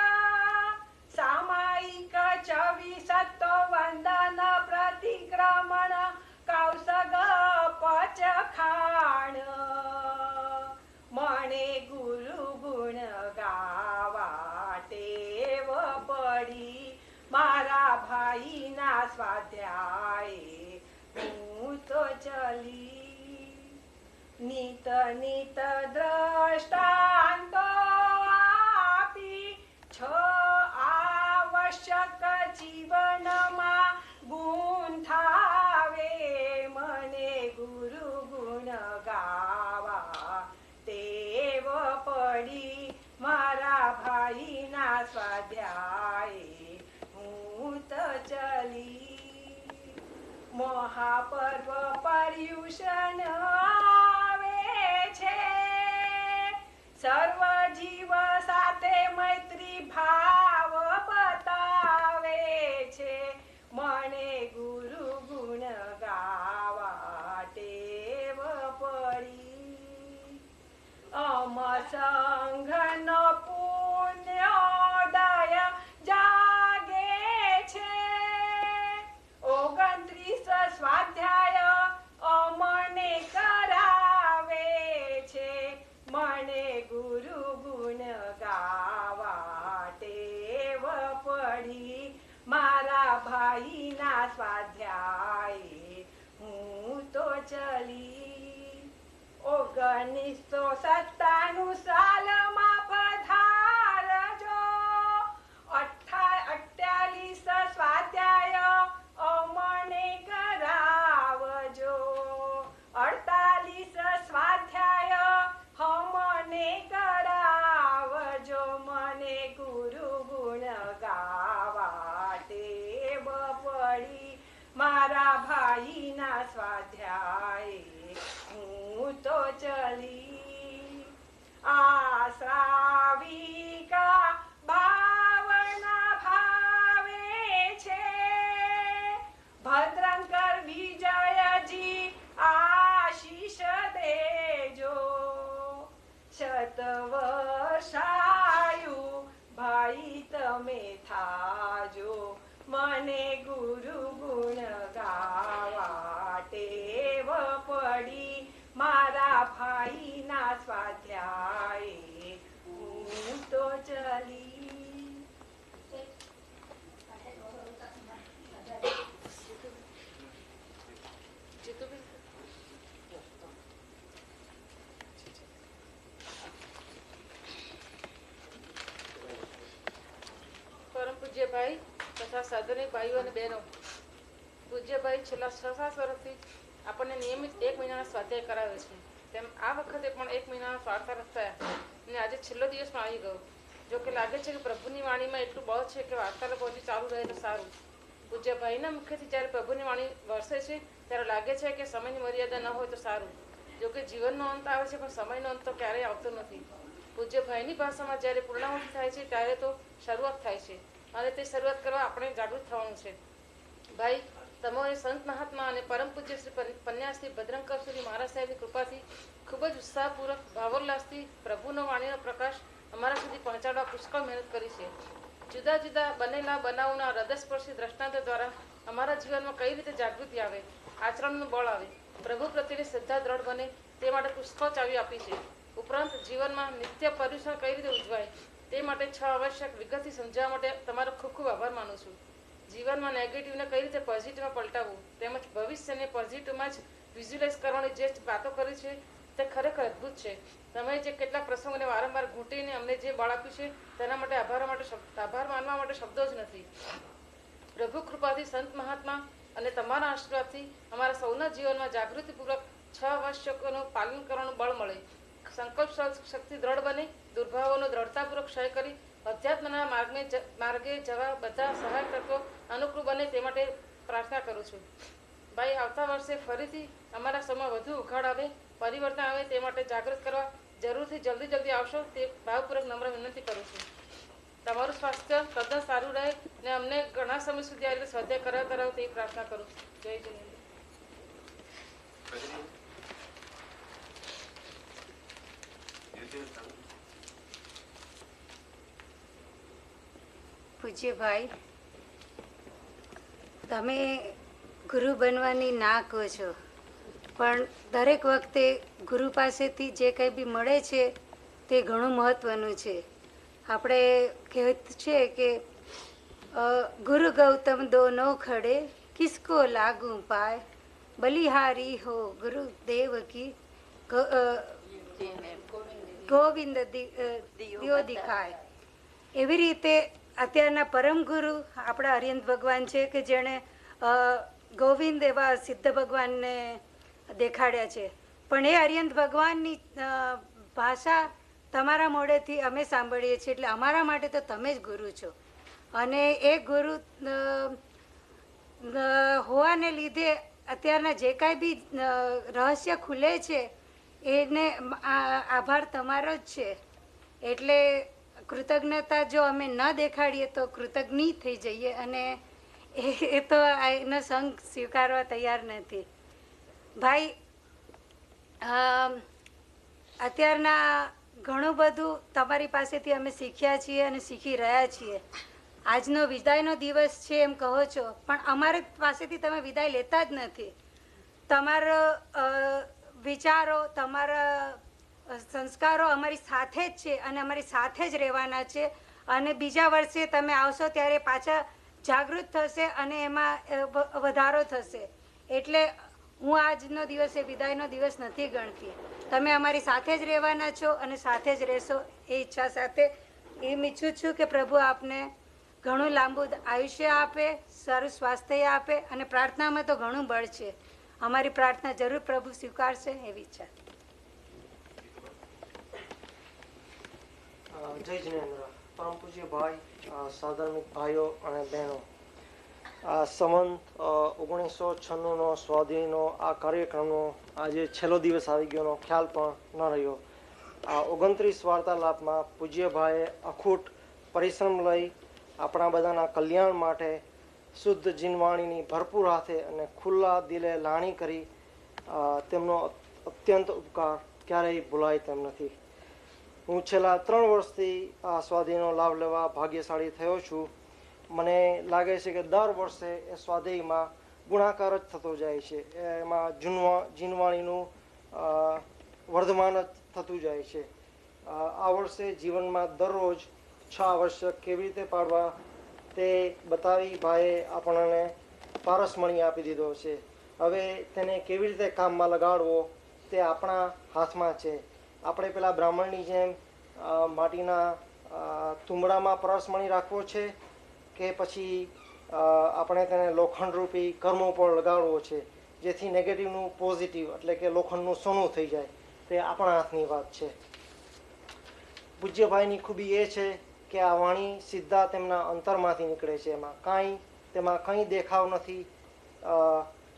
સામાયિક 24 વંદન પ્રતિક્રમણ કૌશગ પચખાણ, મને ગુરુ ગુણ ગાવા ટેવ પડી, મારા ભાઈના સ્વાધ્યાય હું તો ચલી. નિત નિત દ્રષ્ટાંતો આપી છો આવશ્યક જીવનમાં ગુણ થાવે, મને ગુરુ ગુણ ગાવા ટેવ પડી, મારા ભાઈના સ્વાધ્યાય હું તો ચલી. મહાપર્વ પર્યુષણ છે, સર્વ જીવ સાથે મૈત્રી ભાવ બતાવે છે, મને ગુરુ ગુણ ગાવા ટેવ પડી. અમસંઘનો પુણ્યોદય જાગે છે, 29 સ્વાધ્યાય અમને કરાવે છે, મને ગુરુ ગુણ ગાવા ટેવ પડી, મારા ભાઈના સ્વાધ્યાય હું તો ચલી. 1997 સાલમાં પધારજો, 48 સ્વાધ્યાય અમને કરાવજો, 48 સ્વાધ્યાય અમને કરાવજો, મને ગુરુ ગુણ ગાવા ટેવ પડી, મારા ભાઈના સ્વાધ્યાય હું તો ચલી. આશ્રાવિકા ભાવના ભાવે છે, ભદ્રં કરવી વાલી પરમ પૂજ્યભાઈ તથા સાધનિક ભાઈઓ અને બહેનો, પૂજ્યભાઈ છેલ્લા 6-7 વર્ષથી આપણને નિયમિત 1 મહિનાના સ્વાધ્યાય કરાવે છે. તેમ આ વખતે પણ 1 મહિનાના વાર્તાલાપ થયા અને આજે છેલ્લો દિવસ પણ આવી ગયો. જો કે લાગે છે કે પ્રભુની વાણીમાં એટલું બળ છે કે વાર્તાલાપ હજી ચાલુ રહે તો સારું. પૂજ્યભાઈના મુખ્યથી જ્યારે પ્રભુની વાણી વરસે છે ત્યારે લાગે છે કે સમયની મર્યાદા ન હોય તો સારું. જો કે જીવનનો અંત આવે છે પણ સમયનો અંત તો ક્યારેય આવતો નથી. પૂજ્યભાઈની ભાષામાં જ્યારે પૂર્ણાહુતિ થાય છે ત્યારે તો શરૂઆત થાય છે અને તે શરૂઆત કરવા આપણે જાગૃત થવાનું છે. ભાઈ, તમારે સંત મહાત્મા અને પરમ પૂજ્ય શ્રી પન્યાશ્રી ભદ્રંકર શ્રી મહારાજ સાહેબની કૃપાથી ખૂબ જ ઉત્સાહપૂર્વક ભાવોલ્લાસથી પ્રભુનો વાણીનો પ્રકાશ અમારા સુધી પહોંચાડવા પુષ્કળ મહેનત કરી છે. જુદા જુદા બનેલા બનાવોના હૃદયસ્પર્શી દ્રષ્ટાંતો દ્વારા અમારા જીવનમાં કઈ રીતે જાગૃતિ આવે, આચરણનું બળ આવે, પ્રભુ પ્રત્યેની શ્રદ્ધા દ્રઢ બને તે માટે પુષ્કળ ચાવી આપી છે. ઉપરાંત જીવનમાં નિત્ય પર્યુષણ કઈ રીતે ઉજવાય તે માટે 6 આવશ્યક વિગતથી સમજાવવા માટે તમારો ખૂબ ખૂબ આભાર માનું છું. જીવનમાં નેગેટિવને કઈ રીતે પોઝિટિવમાં પલટાવવું તેમજ ભવિષ્યને પોઝિટિવમાં જ વિઝ્યુલાઇઝ કરવાની જે વાતો કરી છે તે ખરેખર અદ્ભુત છે. તમે જે કેટલાક પ્રસંગોને વારંવાર ઘૂંટીને અમને જે બળ આપ્યું છે તેના માટે આભાર માનવા માટે શબ્દો જ નથી. પ્રભુ કૃપાથી, સંત મહાત્મા અને તમારા આશીર્વાદથી અમારા સૌના જીવનમાં જાગૃતિપૂર્વક 6 આવશ્યકોનું પાલન કરવાનું બળ મળે, સંકલ્પ શક્તિ દ્રઢ બને, દુર્ભાવોનો દ્રઢતાપૂર્વક ક્ષય કરી અધ્યાત્મના માર્ગે જવા બધા સહાયક તત્વો અનુકૂળ બને તે માટે પ્રાર્થના કરું છું. ભાઈ, આવતા વર્ષે ફરીથી અમારા સમય વધુ ઉઘાડ આવે, પરિવર્તન આવે તે માટે જાગૃત કરવા જરૂરથી જલ્દી આવશો તે ભાવપૂર્વક નમ્ર વિનંતી કરું છું. તમારું સ્વાસ્થ્ય તદ્દન સારું રહે અને અમને ઘણા સમય સુધી આ રીતે સ્વાધ્યાય કરાવો તેવી પ્રાર્થના કરું છું. જય જિનેન્દ્ર. પૂજ્ય ભાઈ, તમે ગુરુ બનવાની ના કહો છો, પણ દરેક વખતે ગુરુ પાસેથી જે કંઈ બી મળે છે તે ઘણું મહત્ત્વનું છે. આપણે કહેવત છે કે ગુરુ ગૌતમ દોનો ખડે કિસકો લાગુ પાય, બલિહારી હો ગુરુદેવ કી ગોવિંદ દિયો દિખાય. એવી રીતે અત્યારના પરમ ગુરુ આપણા અરિહંત ભગવાન છે કે જેણે ગોવિંદ એવા સિદ્ધ ભગવાનને દેખાડ્યા છે. પણ એ અરિહંત ભગવાનની ભાષા તમારા મોઢેથી અમે સાંભળીએ છીએ, એટલે અમારા માટે તો તમે જ ગુરુ છો. અને એ ગુરુ હોવાને લીધે અત્યારના જે કાંઈ બી રહસ્ય ખુલે છે એને આભાર તમારો જ છે. એટલે કૃતજ્ઞતા જો અમે ન દેખાડીએ તો કૃતજ્ઞ થઈ જઈએ અને એ તો એનો સંગ સ્વીકારવા તૈયાર નથી. ભાઈ, અત્યારના ઘણું બધું તમારી પાસેથી અમે શીખ્યા છીએ અને શીખી રહ્યા છીએ. આજનો વિદાયનો દિવસ છે એમ કહો છો, પણ અમારી પાસેથી તમે વિદાય લેતા જ નથી. તમારો વિચારો, તમારા સંસ્કારો અમારી સાથે જ છે અને અમારી સાથે જ રહેવાના છે. અને બીજા વર્ષે તમે આવશો ત્યારે પાછા જાગૃત થશે અને એમાં વધારો થશે. એટલે હું આજનો દિવસ એ વિદાયનો દિવસ નથી ગણતી. તમે અમારી સાથે જ રહેવાના છો અને સાથે જ રહેશો એ ઈચ્છા સાથે એમ ઈચ્છું છું કે પ્રભુ આપને ઘણું લાંબુ આયુષ્ય આપે, સારું સ્વાસ્થ્ય આપે અને પ્રાર્થનામાં તો ઘણું બળ છે. અમારી પ્રાર્થના જરૂર પ્રભુ સ્વીકારશે એવી ઈચ્છા. જય જિનેન્દ્ર. પરમ પૂજ્ય ભાઈ, સાધર્મિક ભાઈઓ અને બહેનો, આ સંવંત 1996નો સ્વાધ્યાયનો આ કાર્યક્રમનો આજે છેલ્લો દિવસ આવી ગયોનો ખ્યાલ પણ ન રહ્યો. આ 29 વાર્તાલાપમાં પૂજ્યભાઈએ અખૂટ પરિશ્રમ લઈ આપણા બધાના કલ્યાણ માટે શુદ્ધ જીનવાણીની ભરપૂર હાથે અને ખુલ્લા દિલે લાણી કરી તેમનો અત્યંત ઉપકાર ક્યારેય ભૂલાય તેમ નથી. હું છેલ્લા 3 વર્ષથી આ સ્વાધ્યાયનો લાભ લેવા ભાગ્યશાળી થયો છું. મને લાગે છે કે દર વર્ષે એ સ્વાધ્યાયમાં ગુણાકાર જ થતો જાય છે. એમાં જીનવાણીનું વર્ધમાન જ થતું જાય છે. આ વર્ષે જીવનમાં દરરોજ 6 આવશ્યક કેવી રીતે પાડવા તે બતાવી ભાઈએ આપણને પારસમણી આપી દીધો છે. હવે તેને કેવી રીતે કામમાં લગાડવો તે આપણા હાથમાં છે. આપણે પેલા બ્રાહ્મણની જેમ માટીના તુંબડામાં પરસમણી રાખવો છે કે પછી આપણે તેને લોખંડરૂપી કર્મ ઉપર લગાડવો છે, જેથી નેગેટિવનું પોઝિટિવ એટલે કે લોખંડનું સોનું થઈ જાય. તે આપણા હાથની વાત છે. પૂજ્યભાઈની ખૂબી એ છે કે આ વાણી સીધા તેમના અંતરમાંથી નીકળે છે. તેમાં કંઈ દેખાવ નથી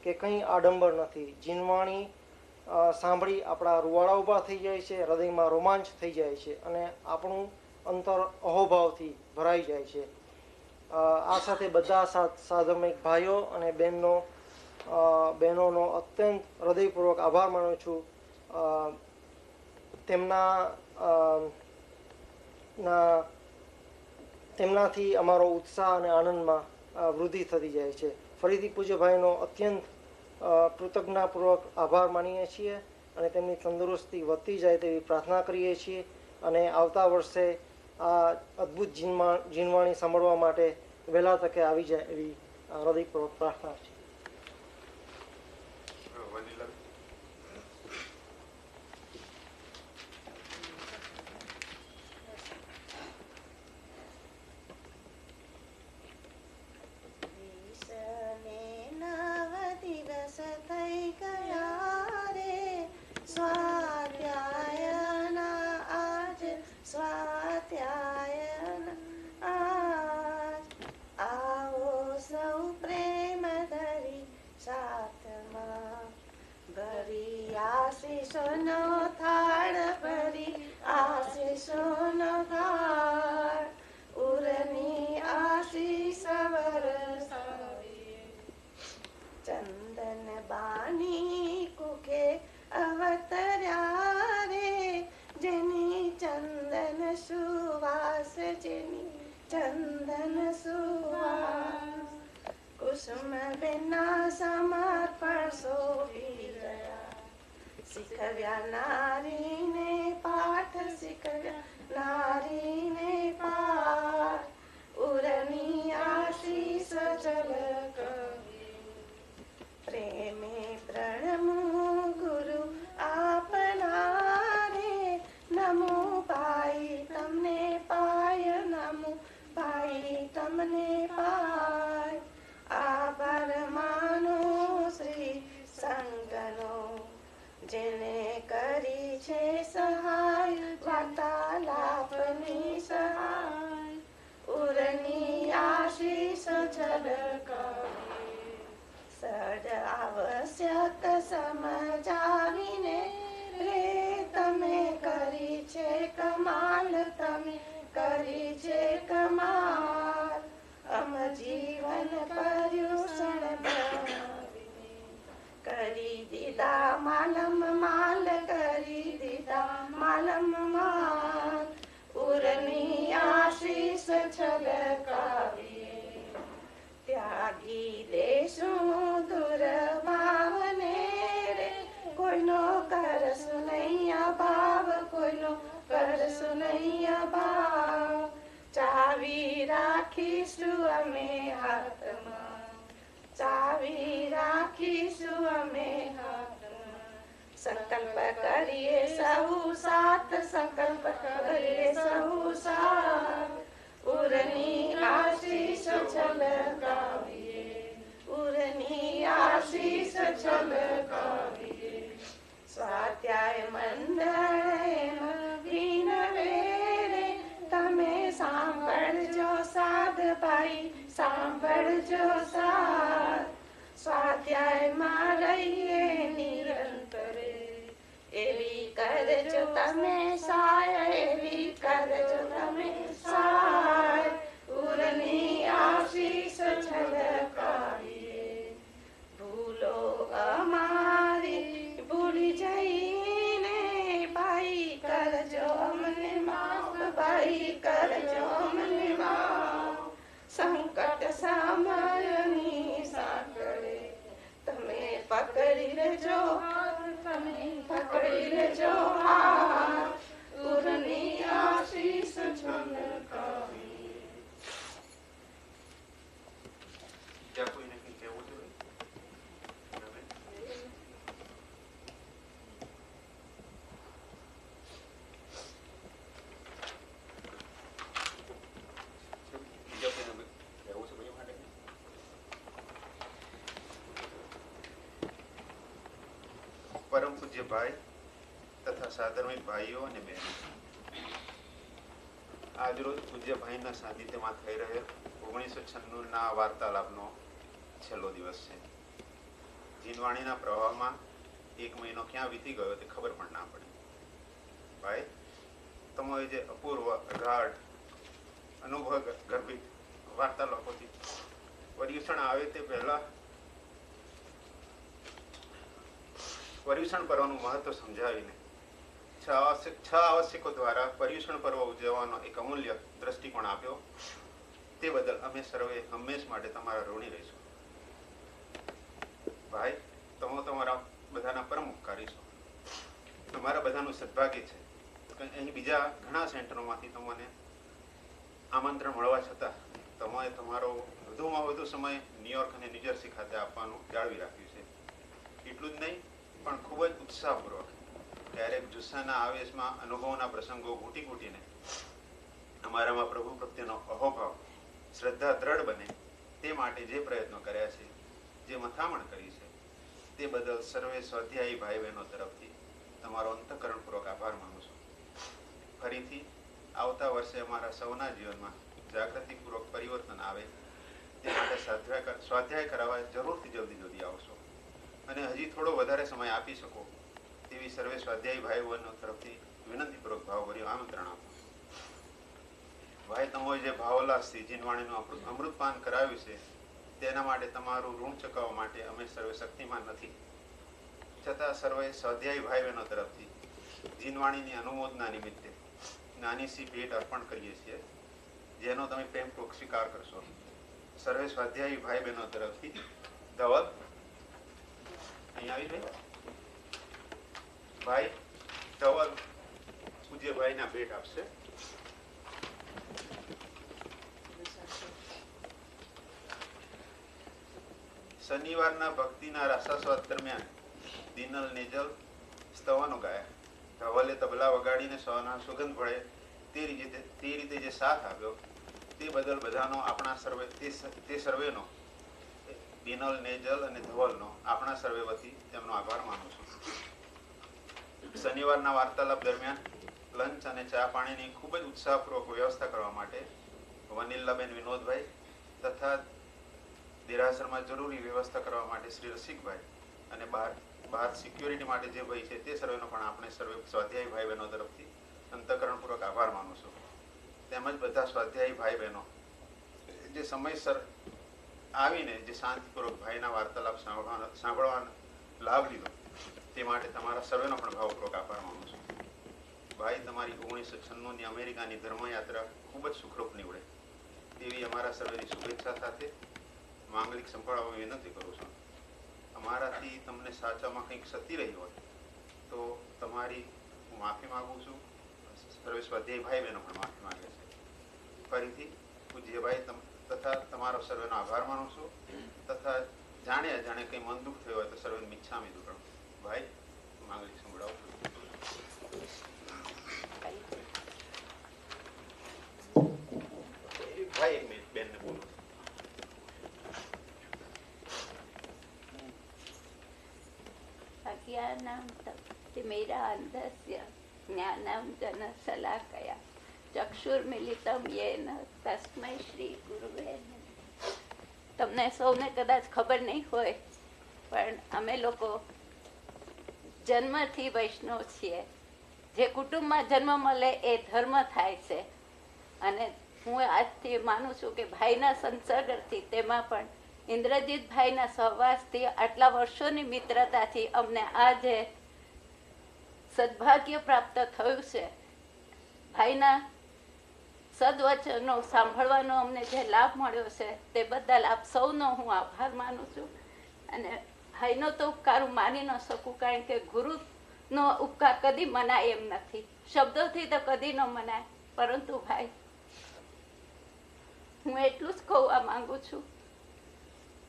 કે કંઈ આડંબર નથી. જીનવાણી સાંભળી આપણા રૂવાડા ઊભા થઈ જાય છે, હૃદયમાં રોમાંચ થઈ જાય છે અને આપણું અંતર અહોભાવથી ભરાઈ જાય છે. આ સાથે બધા સાધર્મિક ભાઈઓ અને બહેનોનો અત્યંત હૃદયપૂર્વક આભાર માનું છું. તેમનાથી અમારો ઉત્સાહ અને આનંદમાં વૃદ્ધિ થતી જાય છે. ફરીથી પૂજ્યભાઈનો અત્યંત કૃતજ્ઞતાપૂર્વક આભાર માનીએ છીએ અને તેમની તંદુરસ્તી વધતી જાય તેવી પ્રાર્થના કરીએ છીએ અને આવતા વર્ષે આ અદ્ભુત જીનવાણી સાંભળવા માટે વહેલા તકે આવી જાય એવી હૃદયપૂર્વક પ્રાર્થના છે. આશીષોનો થાળ ભરી આશીષોનો થાળ ઉરની આશીષ વરસાવીએ. ચંદન બાની કુખે અવતર્યા રે, જેની ચંદન સુવાસ, જેની ચંદન સુવાસ. કુસુમ બેના સમર્પણ સોંપી ગયા. શીખવ્યા નારીને પાઠ, શીખવ્યા નારીને પાઠ. ઉરની આશીષ ઝલકવી. પ્રેમે પ્રણમો ગુરુ આપના રે. નમો ભાઈ તમને પાય, નમો ભાઈ તમને પાય. આભાર માનો શ્રી સંગનો, જેને કરી છે સહાય વાર્તાલાપની સહાય. ઉરની આશીષ ઝલકાવી. સદ આવશ્યક સમજાવીને રે, તમે કરી છે કમાલ, તમે કરી છે કમાલ. અમ જીવન પર્યુષણ બનાવીને કરી દીધા માલમ માલ, કરી દીધા માલમ માલ. ઉરની આશીષ ઝલકાવીએ. ત્યાગી દેશું દુર્ભાવને રે, કોઈનો કરશું નહીં અભાવ, કોઈનો કરશું નહીં અભાવ. ચાવી રાખીશું અમે હાથમાં, ચાવી રાખીશું અમે હાથમાં. સંકલ્પ કરીએ સહુ સાથ, સંકલ્પ કરીએ સહુ સાથ. ઉરની આશીષ ઝલકાવીએ, ઉરની આશીષ ઝલકાવીએ. સ્વાધ્યાય મંડળ વિનવે રે, તમે સાંભળજો સાધ ભાઈ, સાંભળજો સાધ. સ્વાધ્યાયમાં રહીએ નિરંતરે, એવી કરજો તમે સહાય, એવી કરજો તમે સહાય. ઉરની આશીષ ઝલકાવીએ. ભૂલો અમારી ભૂલી જઈને ભાઈ, કરજો અમને માફ, ભાઈ કરજો અમને માફ. સંકટ સમયની સાંકળે તમે પકડી લેજો, તમે પકડી લેજો હાથ. ઉરની આશીષ ઝલકાવીએ. પૂજ્ય ભાઈ તથા સાધર્મિક ભાઈઓ અને બહેનો, આજરોજ પૂજ્ય ભાઈના સાનિધ્યમાં થઈ રહેલ 1996ના વાર્તાલાપનો છેલ્લો દિવસ છે. જીનવાણીના પ્રવાહમાં 1 મહિનો ક્યાં વીતી ગયો તે ખબર પણ ના પડી. ભાઈ, તમારે જે અપૂર્વ ગાઢ અનુભવ ગર્ભિત વાર્તાલાપોથી પર્યુષણ આવે તે પહેલા પર્યુષણ પર્વનું મહત્વ સમજાવીને 6 આવશ્યકો દ્વારા પર્યુષણ પર્વ ઉજવવાનો એક અમૂલ્ય દ્રષ્ટિકોણ આપ્યો, તે બદલ અમે સર્વે હંમેશ માટે તમારા ઋણી રહીશું. ભાઈ, તમે તમારા બધાના પરમ ઉપકારી છો. તમારા બધાનું સદભાગ્ય છે કે અહીં બીજા ઘણા સેન્ટરોમાંથી તમને આમંત્રણ મળવા છતાં તમે તમારો વધુમાં વધુ સમય ન્યુયોર્ક અને ન્યૂજર્સી ખાતે આપવાનું જાળવી રાખ્યું છે. એટલું જ નહીં, પણ ખૂબ જ ઉત્સાહપૂર્વક, ક્યારેક જુસ્સાના આવેશમાં અનુભવના પ્રસંગો ઘૂંટી ઘૂંટીને અમારામાં પ્રભુ પ્રત્યેનો અહોભાવ, શ્રદ્ધા દ્રઢ બને તે માટે જે પ્રયત્નો કર્યા છે, જે મથામણ કરી છે, તે બદલ સર્વે સ્વાધ્યાયી ભાઈ બહેનો તરફથી તમારો અંતઃકરણપૂર્વક આભાર માનું છું. ફરીથી આવતા વર્ષે અમારા સૌના જીવનમાં જાગૃતિપૂર્વક પરિવર્તન આવે તે માટે સ્વાધ્યાય કરાવવા જરૂરથી જલ્દી આવશો અને હજી થોડો વધારે સમય આપી શકો તેવી સર્વે સ્વાધ્યાયી ભાઈ બહેનો તરફથી વિનંતીપૂર્વક ભાવભર્યું આમંત્રણ આપું. ભાઈ, તમે જે ભાવોલ્લાસથી જીનવાણીનું અમૃતપાન કરાવ્યું છે તેના માટે તમારું ઋણ ચૂકવવા માટે અમે સર્વે શક્તિમાન નથી, છતાં સર્વે સ્વાધ્યાયી ભાઈ બહેનો તરફથી જીનવાણીની અનુમોદના નિમિત્તે નાની સી ભેટ અર્પણ કરીએ છીએ, જેનો તમે પ્રેમપૂર્વક સ્વીકાર કરશો. સર્વે સ્વાધ્યાયી ભાઈ બહેનો તરફથી ધવલ અહીં આવી ભાઈ. ધવલ પૂજ્ય ભાઈના ભેટ આપશે. શનિવારના ભક્તિના રસાસ્વાદ દરમિયાન દિનલ નેજલ સ્તવાનો ગાયા. ધવલે તબલા વગાડીને સૌના સુગંધ ભળે તે રીતે જે સાથ આપ્યો તે બદલ બધાનો આપણા સર્વે તે સર્વેનો, દિનલ, નેજલ અને ધવલનો આપણા સર્વે વતી તેમનો આભાર માનું છું. શનિવારના વાર્તાલાપ દરમિયાન લંચ અને ચા પાણીની ખૂબ જ ઉત્સાહપૂર્વક વ્યવસ્થા કરવા માટે વનિલ્લાબેન વિનોદભાઈ તથા દેરાસરમાં જરૂરી વ્યવસ્થા કરવા માટે શ્રી રસિકભાઈ અને બહાર સિક્યોરિટી માટે જે ભાઈ છે તે સર્વેનો પણ આપણે સર્વે સ્વાધ્યાયી ભાઈ બહેનો તરફથી અંતઃકરણપૂર્વક આભાર માનું છું. તેમજ બધા સ્વાધ્યાયી ભાઈ બહેનો જે સમયસર આવીને જે શાંતિપૂર્વક ભાઈના વાર્તાલાપ સાંભળવાનો લાભ લીધો તે માટે તમારા સર્વેનો પણ ભાવપૂર્વક આભાર માનું છું. ભાઈ, તમારી 1996ની અમેરિકાની ધર્મયાત્રા ખૂબ જ સુખરૂપ નીવડે તેવી અમારા સર્વેની શુભેચ્છા સાથે માંગલિક સંભાળવા વિનંતી કરું છું. અમારાથી તમને સાચામાં કંઈક સતી રહી હોય તો તમારી હું માફી માગું છું. સર્વે સ્વાધ્યાયી ભાઈ બહેનો પણ માફી માંગે છે. ફરીથી પૂજ્યભાઈ તથા તમારો સર્વેનો આભાર માનું છું તથા જાણે અજાણે કંઈ મન દુઃખ થયો હોય તો સર્વે મિચ્છામી દુઃખમ. ભાઈ, માંગલિક સંભળાવો. ભાઈ, એક મિનિટ બેનને બોલો. અજ્ઞાનમ તિમિરાંધસ્ય જ્ઞાનમ જનશલાકયા ચક્ષુર્મિલિતમ યેન તસ્મૈ શ્રી ગુરુવે નમઃ. તમને સૌને કદાચ ખબર નહીં હોય, પણ અમે લોકો જન્મથી વૈષ્ણવ છીએ. જે કુટુંબમાં જન્મ મળે એ ધર્મ થાય છે. અને હું આજથી માનું છું કે ભાઈના સંસર્ગથી, તેમાં પણ ઇન્દ્રજીતભાઈના સહવાસથી, આટલા વર્ષોની મિત્રતાથી અમને આ જે સદભાગ્ય પ્રાપ્ત થયું છે, ભાઈના સદવચનો સાંભળવાનો અમને જે લાભ મળ્યો છે તે બદલ આપ સૌનો હું આભાર માનું છું. અને ભાઈનો તો ઉપકાર હું માની ન શકું, કારણ કે ગુરુનો ઉપકાર કદી મનાય એમ નથી. શબ્દોથી તો કદી ન મનાય, પરંતુ ભાઈ, હું એટલું જ કહેવા માંગુ છું,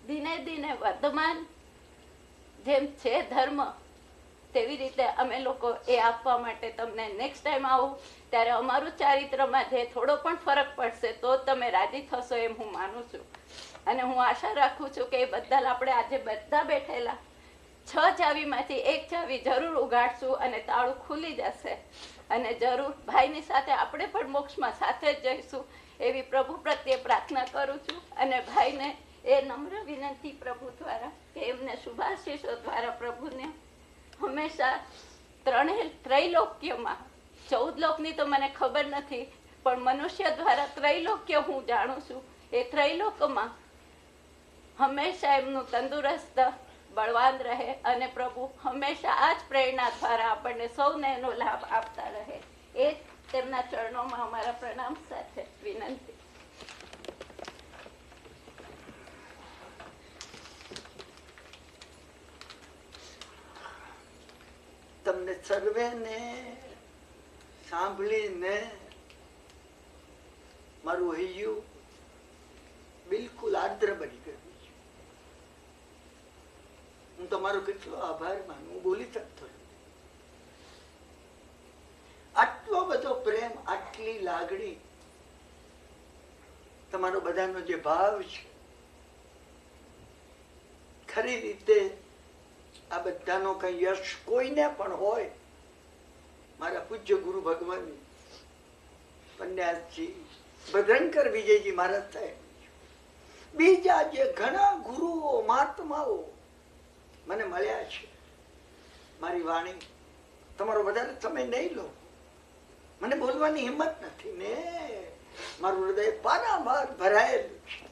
દિને દિને વર્તમાન જેમ છે ધર્મ, તેવી રીતે અમે લોકો એ આપવા માટે તમને નેક્સ્ટ ટાઈમ આવું ત્યારે અમારું ચારિત્રમાં જે થોડો પણ ફરક પડશે તો તમે રાજી થશો એમ હું માનું છું. અને હું આશા રાખું છું કે એ બદલ આપણે આજે બધા બેઠેલા 6 ચાવીમાંથી એક ચાવી જરૂર ઉગાડશું અને તાળું ખુલી જશે અને જરૂર ભાઈની સાથે આપણે પણ મોક્ષમાં સાથે જ જઈશું એવી પ્રભુ પ્રત્યે પ્રાર્થના કરું છું. અને ભાઈને એ નમ્ર વિનંતી પ્રભુ દ્વારા કે એમને શુભાશીષો દ્વારા પ્રભુને હંમેશા ત્રૈલોક્યમાં 14 લોકની તો મને ખબર નથી, પણ મનુષ્ય દ્વારા ત્રૈલોક્ય હું જાણું છું. એ ત્રૈલોકમાં હંમેશા એમનું તંદુરસ્ત બળવાન રહે અને પ્રભુ હંમેશા આ જ પ્રેરણા દ્વારા આપણને સૌને એનો લાભ આપતા રહે. એ જ તેમના ચરણોમાં અમારા પ્રણામ સાથે વિનંતી. તમને સર્વેને સાંભળીને મારું હૈયું બિલકુલ આર્દ્ર બની ગયું છે. હું તમારો કેટલો આભાર માનું, હું બોલી શકતો નથી. આટલો બધો પ્રેમ, આટલી લાગણી, તમારો બધાનો જે ભાવ છે, ખરી રીતે આ બધાનો કઈ યશ કોઈને પણ હોય, મારા પૂજ્ય ગુરુ ભગવાન પન્યાસજી ભદ્રંકર વિજયજી મહારાજ સાહેબ, બીજા જે ઘણા ગુરુઓ મહાત્માઓ મને મળ્યા છે, મારી વાણી તમારો વધારે સમય નહીં લો, મને બોલવાની હિંમત નથી ને, મારું હૃદય પારાવાર ભરાયેલું છે.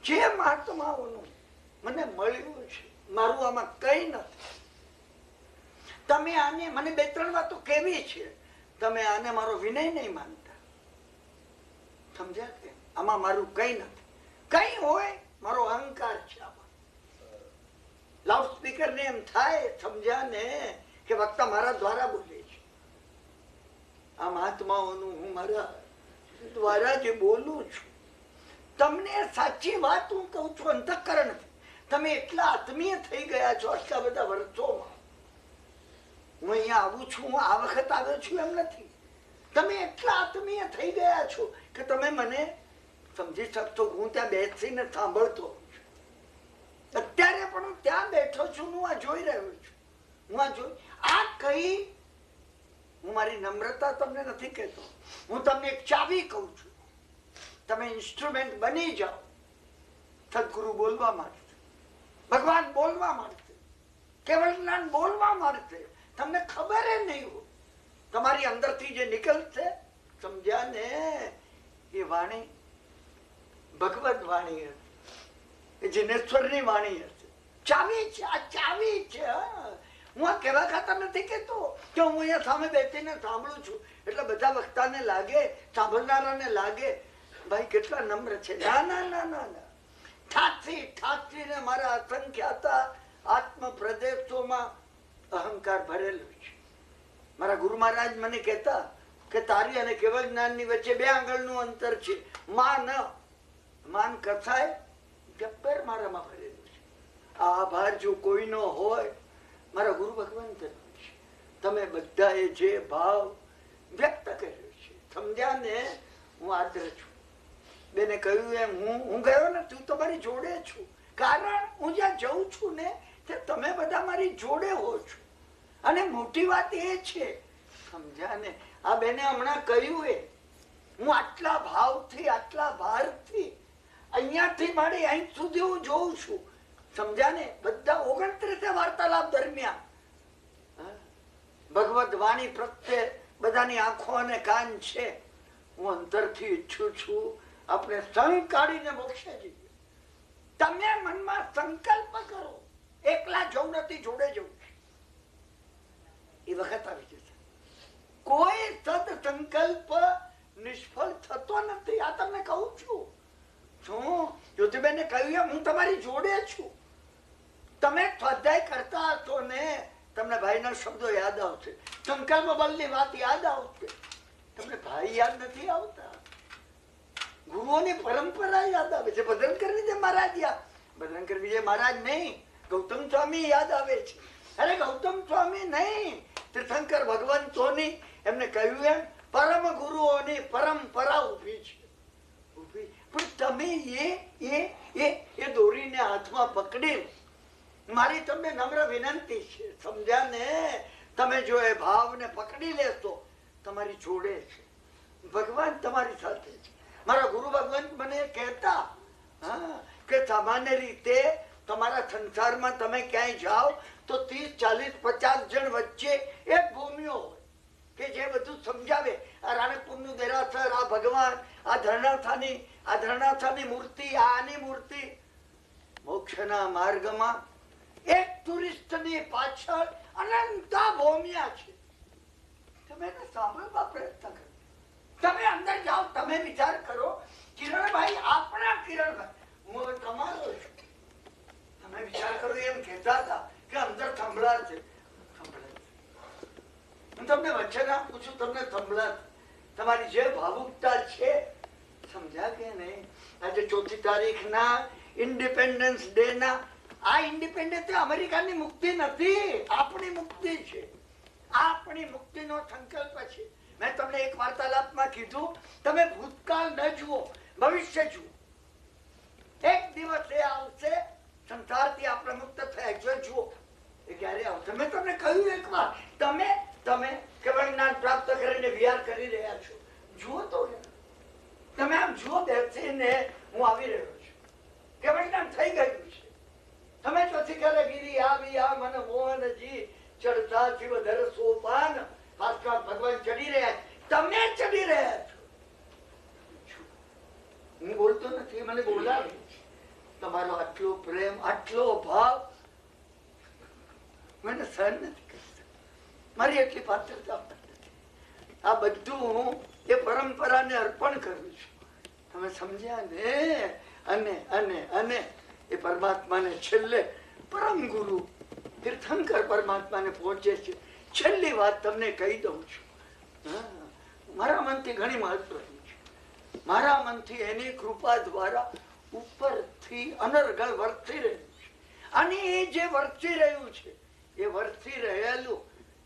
જે મહાત્માઓનું મને મળ્યું છે, મારું આમાં કઈ નથી. તમે આને મને 2-3 વાતો કેવી છે, તમે આને મારો વિનય નહીં માનતા. સમજ્યા કે આમાં મારું કઈ નથી. કઈ હોય મારો અહંકાર છે. આમાં લાઉડ સ્પીકર ને એમ થાય, સમજ્યા ને, કે વક્તા મારા દ્વારા બોલે છે. આ મહાત્માઓનું હું મારા દ્વારા જે બોલું છું, તમને સાચી વાત હું કહું છું અંતઃકરણથી. તમે એટલા આત્મીય થઈ ગયા છો આટલા બધા વર્ષોમાં. હું અહીંયા આવું છું, હું આ વખત આવ્યો છું એમ નથી. તમે એટલા આત્મીય થઈ ગયા છો કે તમે મને સમજી શકશો. હું ત્યાં બેસીને સાંભળતો છું. અત્યારે પણ હું ત્યાં બેઠો છું, હું આ જોઈ રહ્યો છું. હું આ કઈ હું મારી નમ્રતા તમને નથી કહેતો. હું તમને એક ચાવી કહું છું. તમે ઇન્સ્ટ્રુમેન્ટ બની જાઓ. સદગુરુ બોલવા માંડશે, ભગવાન બોલવા માંડશે, કેવળ જ્ઞાન બોલવા માંડશે. તમને ખબર નહીં હોય, તમારી અંદરથી જે નીકળશે, સમજ્યા ને, એ વાણી ભગવત વાણી હશે, એ જીનેશ્વરની વાણી હશે. ચાવી છે, આ ચાવી છે. હું આ કહેવા ખાતર નથી કેતો કે હું અહીંયા સામે બેસીને સાંભળું છું એટલે બધા વક્તાને લાગે, સાંભળનારાને લાગે ભાઈ કેટલા નમ્ર છે. ના ના ના ના ના, ઠાકસીને મારા અસંખ્યાતા આત્મ પ્રદેશોમાં અહંકાર ભરેલું છે. મારા ગુરુ મહારાજ મને કહેતા કે તારી અને કેવળ જ્ઞાનની વચ્ચે 2 આંગળનું અંતર છે. માન કથાય ગબ્બર મારામાં ભરેલું છે. આ આભાર જો કોઈનો હોય, મારા ગુરુ ભગવાન તરફ છે. તમે બધાએ જે ભાવ વ્યક્ત કર્યો છે, સમજ્યા ને, હું આદર છું. બેને કહ્યું એમ હું ગયો નથી, હું તમારી જોડે છું. કારણ હું જ્યાં જઉં છું ને, તે તમે બધા મારી જોડે હો છો. અને મોટી વાત એ છે, સમજ્યા ને, આ બેને હમણાં કહ્યું એ, હું આટલા ભાવથી, આટલા ભારથી અહીંયાથી માંડી અહીં સુધી હું જોઉં છું. સમજ્યા ને, બધા 29 વાર્તાલાપ દરમિયાન ભગવત વાણી પ્રત્યે બધાની આંખો અને કાન છે. હું અંતરથી ઈચ્છું છું આપણે સંગ કાઢીને મોક્ષે જઈએ. તમે મનમાં સંકલ્પ કરો, એકલા જવું નથી, જોડે જવું છે. એ વખત આવી જશે. કોઈ સદ સંકલ્પ નિષ્ફળ થતો નથી. આ તમને કહું છું. શું જ્યોતિબેને કહ્યું એમ હું તમારી જોડે છું. તમે સ્વાધ્યાય કરતા હશો ને, તમને ભાઈના શબ્દો યાદ આવશે, સંકલ્પ બળની વાત યાદ આવશે. તમને ભાઈ યાદ નથી આવતા, ગુરુઓની પરંપરા યાદ આવે છે. ભદ્રંકર વિજય મહારાજ યાદ, ભદ્રંકર વિજય મહારાજ નહીં, ગૌતમ સ્વામી યાદ આવે છે. અરે ગૌતમ સ્વામી નહીં, તીર્થંકર ભગવંતોની, એમને કહ્યું એમ પરમ ગુરુઓની પરંપરા ઉભી છે. પણ તમે એ દોરીને હાથમાં પકડી મારી તમને નમ્ર વિનંતી છે, સમજ્યા ને? તમે જો એ ભાવને પકડી લેશો, તમારી જોડે છે ભગવાન, તમારી સાથે છે. મારા ગુરુ ભગવાન મને કહેતા કે સામાન્ય રીતે તમારા સંસારમાં તમે ક્યાંય જાઓ તો 30, 40, 50 જણ વચ્ચે એક ભૂમિઓ હોય કે જે બધું સમજાવે. આ રાણકપુરનું દેરાસર, આ ભગવાન, આ ધરણાથાની મૂર્તિ, આની મૂર્તિ. મોક્ષના માર્ગમાં એક ટુરિસ્ટની પાછળ અનંતા ભૂમિયા છે. તમે એને સાંભળવા પ્રયત્ન કરો. તમે અંદર જાઓ, તમે વિચાર કરો, કિરણભાઈ આપણા કિરણભાઈ, હું તમારો છું. તમે વિચાર કરો, એમ કહેતા હતા કે અંદર થંભલા છે. હું તમને વચન આપું છું, તમને થંભલા, તમારી જે ભાવુકતા છે, સમજ્યા કે નહીં? આજે 4મી તારીખના ઇન્ડિપેન્ડન્સ ડે ના, આ ઇન્ડિપેન્ડન્સ અમેરિકાની મુક્તિ નથી, આપણી મુક્તિ છે. આપણી મુક્તિનો સંકલ્પ છે. મેં તમને એક વાર્તાલાપમાં કીધું, તમે ભૂતકાળ ન જુઓ, ભવિષ્ય જુઓ. એક દિવસ એ આવશે, સંસારથી આપણે મુક્ત થયા છે, જુઓ એ ક્યારે આવશે. મેં તમને કહ્યું એક વાર, તમે કેવળ જ્ઞાન પ્રાપ્ત કરીને વિહાર કરી રહ્યા છો. જુઓ તો તમે આમ જુઓ, બેસીને હું આવી રહ્યો છું, કેવળ જ્ઞાન થઈ ગયું છે. તમે ચોથી ગીરી આવી આ મન મોહનજી ચડતાથી વધારે સોપાન ભગવાન ચડી રહ્યા છે, તમે ચડી રહ્યા છો. હું બોલતો નથી, મને બોલાવે. તમારો આટલો પ્રેમ, આટલો ભાવ મને સહન નથી કરતો. મારી એટલી પાત્રતા નથી. આ બધું હું એ પરંપરાને અર્પણ કરું છું. તમે સમજ્યા ને? અને એ પરમાત્માને છેલ્લે પરમ ગુરુ તીર્થંકર પરમાત્માને પહોંચે છે. છેલ્લી વાત તમને કહી દઉં છું. મારા મનથી ઘણી મહત્વની છે. મારા મનથી એની કૃપા દ્વારા ઉપરથી અનર્ગળ વર્તી રહ્યું છે. અને એ જે વર્તી રહ્યું છે, એ વર્તી રહેલું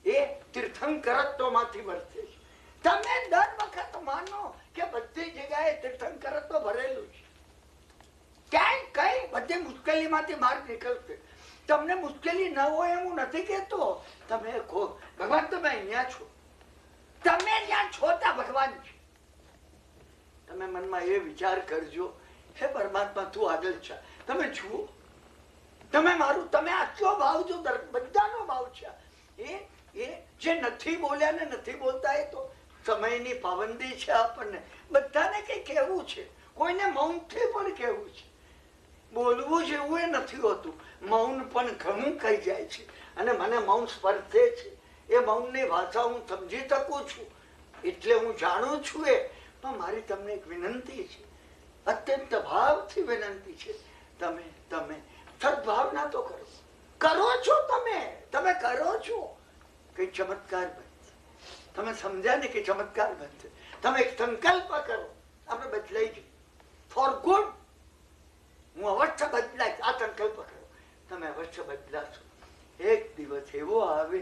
એ તીર્થંકરત્વમાંથી વર્તે છે. તમે દર વખત માનો કે બધી જગ્યાએ તીર્થંકરત્વ ભરેલું છે. ક્યાંય કઈ બધી મુશ્કેલીમાંથી માર્ગ નીકળશે. તમને મુશ્કેલી ન હોય એમ હું નથી કેતો. તમે કહો ભગવાન તમે અહીંયા છો, તમે જ્યાં છો ત્યાં ભગવાન છે. તમે મનમાં એ વિચાર કરજો, હે પરમાત્મા તું આગળ છે. તમે જુઓ, તમે મારું, તમે આટલો ભાવ જો બધાનો ભાવ છે. એ જે નથી બોલ્યા ને નથી બોલતા, એ તો સમયની પાબંદી છે. આપણને બધાને કઈ કહેવું છે, કોઈને મૌનથી પણ કહેવું છે. બોલવું જેવું એ નથી હોતું, મૌન પણ ઘણું કહી જાય છે. અને મને મૌન સ્પર્શે છે. એ મૌનની ભાષા હું સમજી શકું છું, એટલે હું જાણું છું. પણ મારી તમને એક વિનંતી છે, અત્યંત ભાવથી વિનંતી છે, તમે સદભાવના તો કરો છો. તમે કરો છો, કઈ ચમત્કાર બનશે. તમે સમજ્યા ને કે ચમત્કાર બનશે. તમે એક સંકલ્પ કરો, આપણે બદલાઈ જઈએ ફોર ગુડ. હું અવશ્ય બદલાય, આ સંકલ્પ કરો, તમે અવશ્ય બદલાશો. એક દિવસ એવો આવે,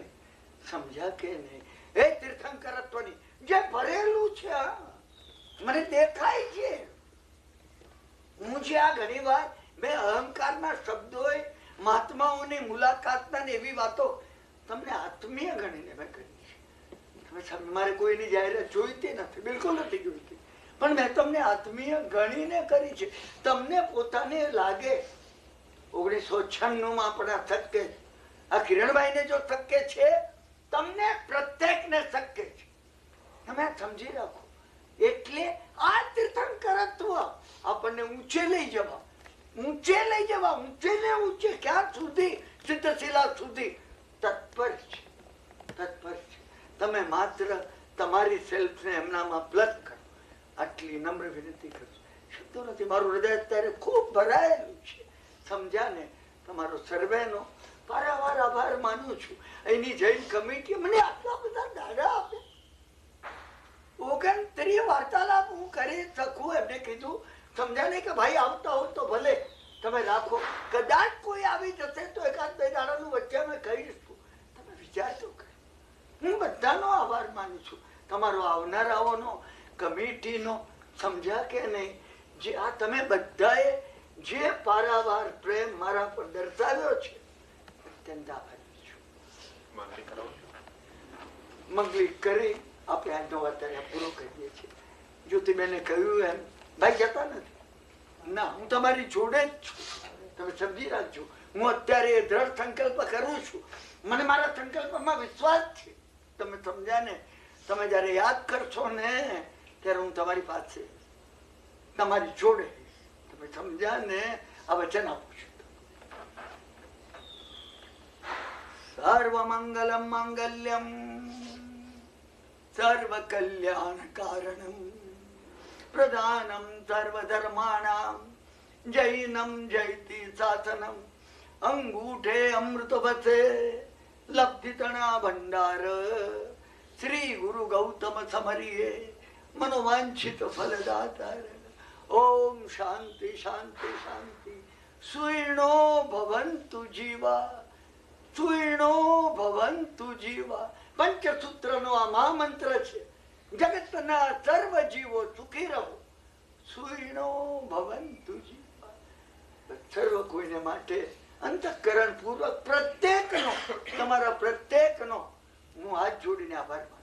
સમજ્યા કે નહીં? એ તીર્થંકરત્વની જે ભરેલું છે, મને દેખાય છે. હું જે આ ઘણી વાર મેં અહંકારના શબ્દો, મહાત્માઓની મુલાકાતના એવી વાતો તમને આત્મીય ગણીને મેં કરી છે. મારે કોઈની જાહેરાત જોઈતી નથી, બિલકુલ નથી જોઈતી, પણ મેં તમને આત્મીય ગણીને કરી છે. તમને પોતાને લાગે 1996 માં આપણા શક્ય, આ કિરણભાઈને જો શક્ય છે, તમને પ્રત્યેકને શક્ય છે. તમે સમજી રાખો. એટલે આ તીર્થંકરત્વ આપણને ઊંચે લઈ જવા, ઊંચે ક્યાં સુધી? સિદ્ધશિલા સુધી તત્પર છે. તમે માત્ર તમારી સેલ્ફને એમનામાં પ્લગ કરો, આટલી નમ્ર વિનંતી કરો. શબ્દો નથી, મારું હૃદય અત્યારે ખૂબ ભરાયેલું છે. સમજ્યા ને? તમારો સર્વેનો પારાવાર આભાર માનું છું. એની જૈન કમિટી મને આટલા બધા દાડા આપે. 29 વાર્તાલાપ હું કરી શકું. એમને કીધું, સમજ્યા ને, કે ભાઈ આવતા હોય તો ભલે તમે રાખો, કદાચ કોઈ આવી જશે તો 1-2 દાડાનું વચ્ચે અમે કહીશું. તમે વિચાર તો કરો. હું બધાનો આભાર માનું છું, તમારો આવનારાઓનો, કમિટીનો. સમજ્યા કે નહીં? જે આ તમે બધાએ જે પારાવાર પ્રેમ મારા પર દર્શાવ્યો છે, અત્યંત આભારી છું. માંગણી કરો. મંગલી કરી આપણે આજનો અત્યારે પૂરો કરીએ છીએ. જ્યોતિબેને કહ્યું એમ ભાઈ જતા નથી ના, હું તમારી જોડે જ છું. તમે સમજી રાખજો, હું અત્યારે એ દ્રઢ સંકલ્પ કરું છું. મને મારા સંકલ્પમાં વિશ્વાસ છે. તમે સમજ્યા ને? તમે જયારે યાદ કરશો ને ત્યારે હું તમારી પાસે તમારી જોડે. તમે સમજ્યા ને? આ વચન આપું છું. સર્વ મંગલમ માંગલ્યમ સર્વ કલ્યાણ કારણમ પ્રધાનમ સર્વ ધર્માણામ જૈનમ જયતિ શાસનમ અંગૂઠે અમૃત વસે લબ્ધિતણા ભંડાર શ્રી ગુરુ ગૌતમ સમરીએ મનોવાંછિત ફલદાતાર. ઓમ શાંતિ શાંતિ શાંતિ. સુઈણો ભવંતુ જીવા, સુઈણો ભવંતુ જીવા. પંચસૂત્રનો આ મહામંત્ર છે. જગતના સર્વ જીવો સુખી રહો. સુઈણો ભવંતુ જીવા. સર્વ કોઈને માટે અંતઃકરણ પૂર્વક પ્રત્યેકનો, તમારા પ્રત્યેકનો હું હાથ જોડીને આભાર માનું.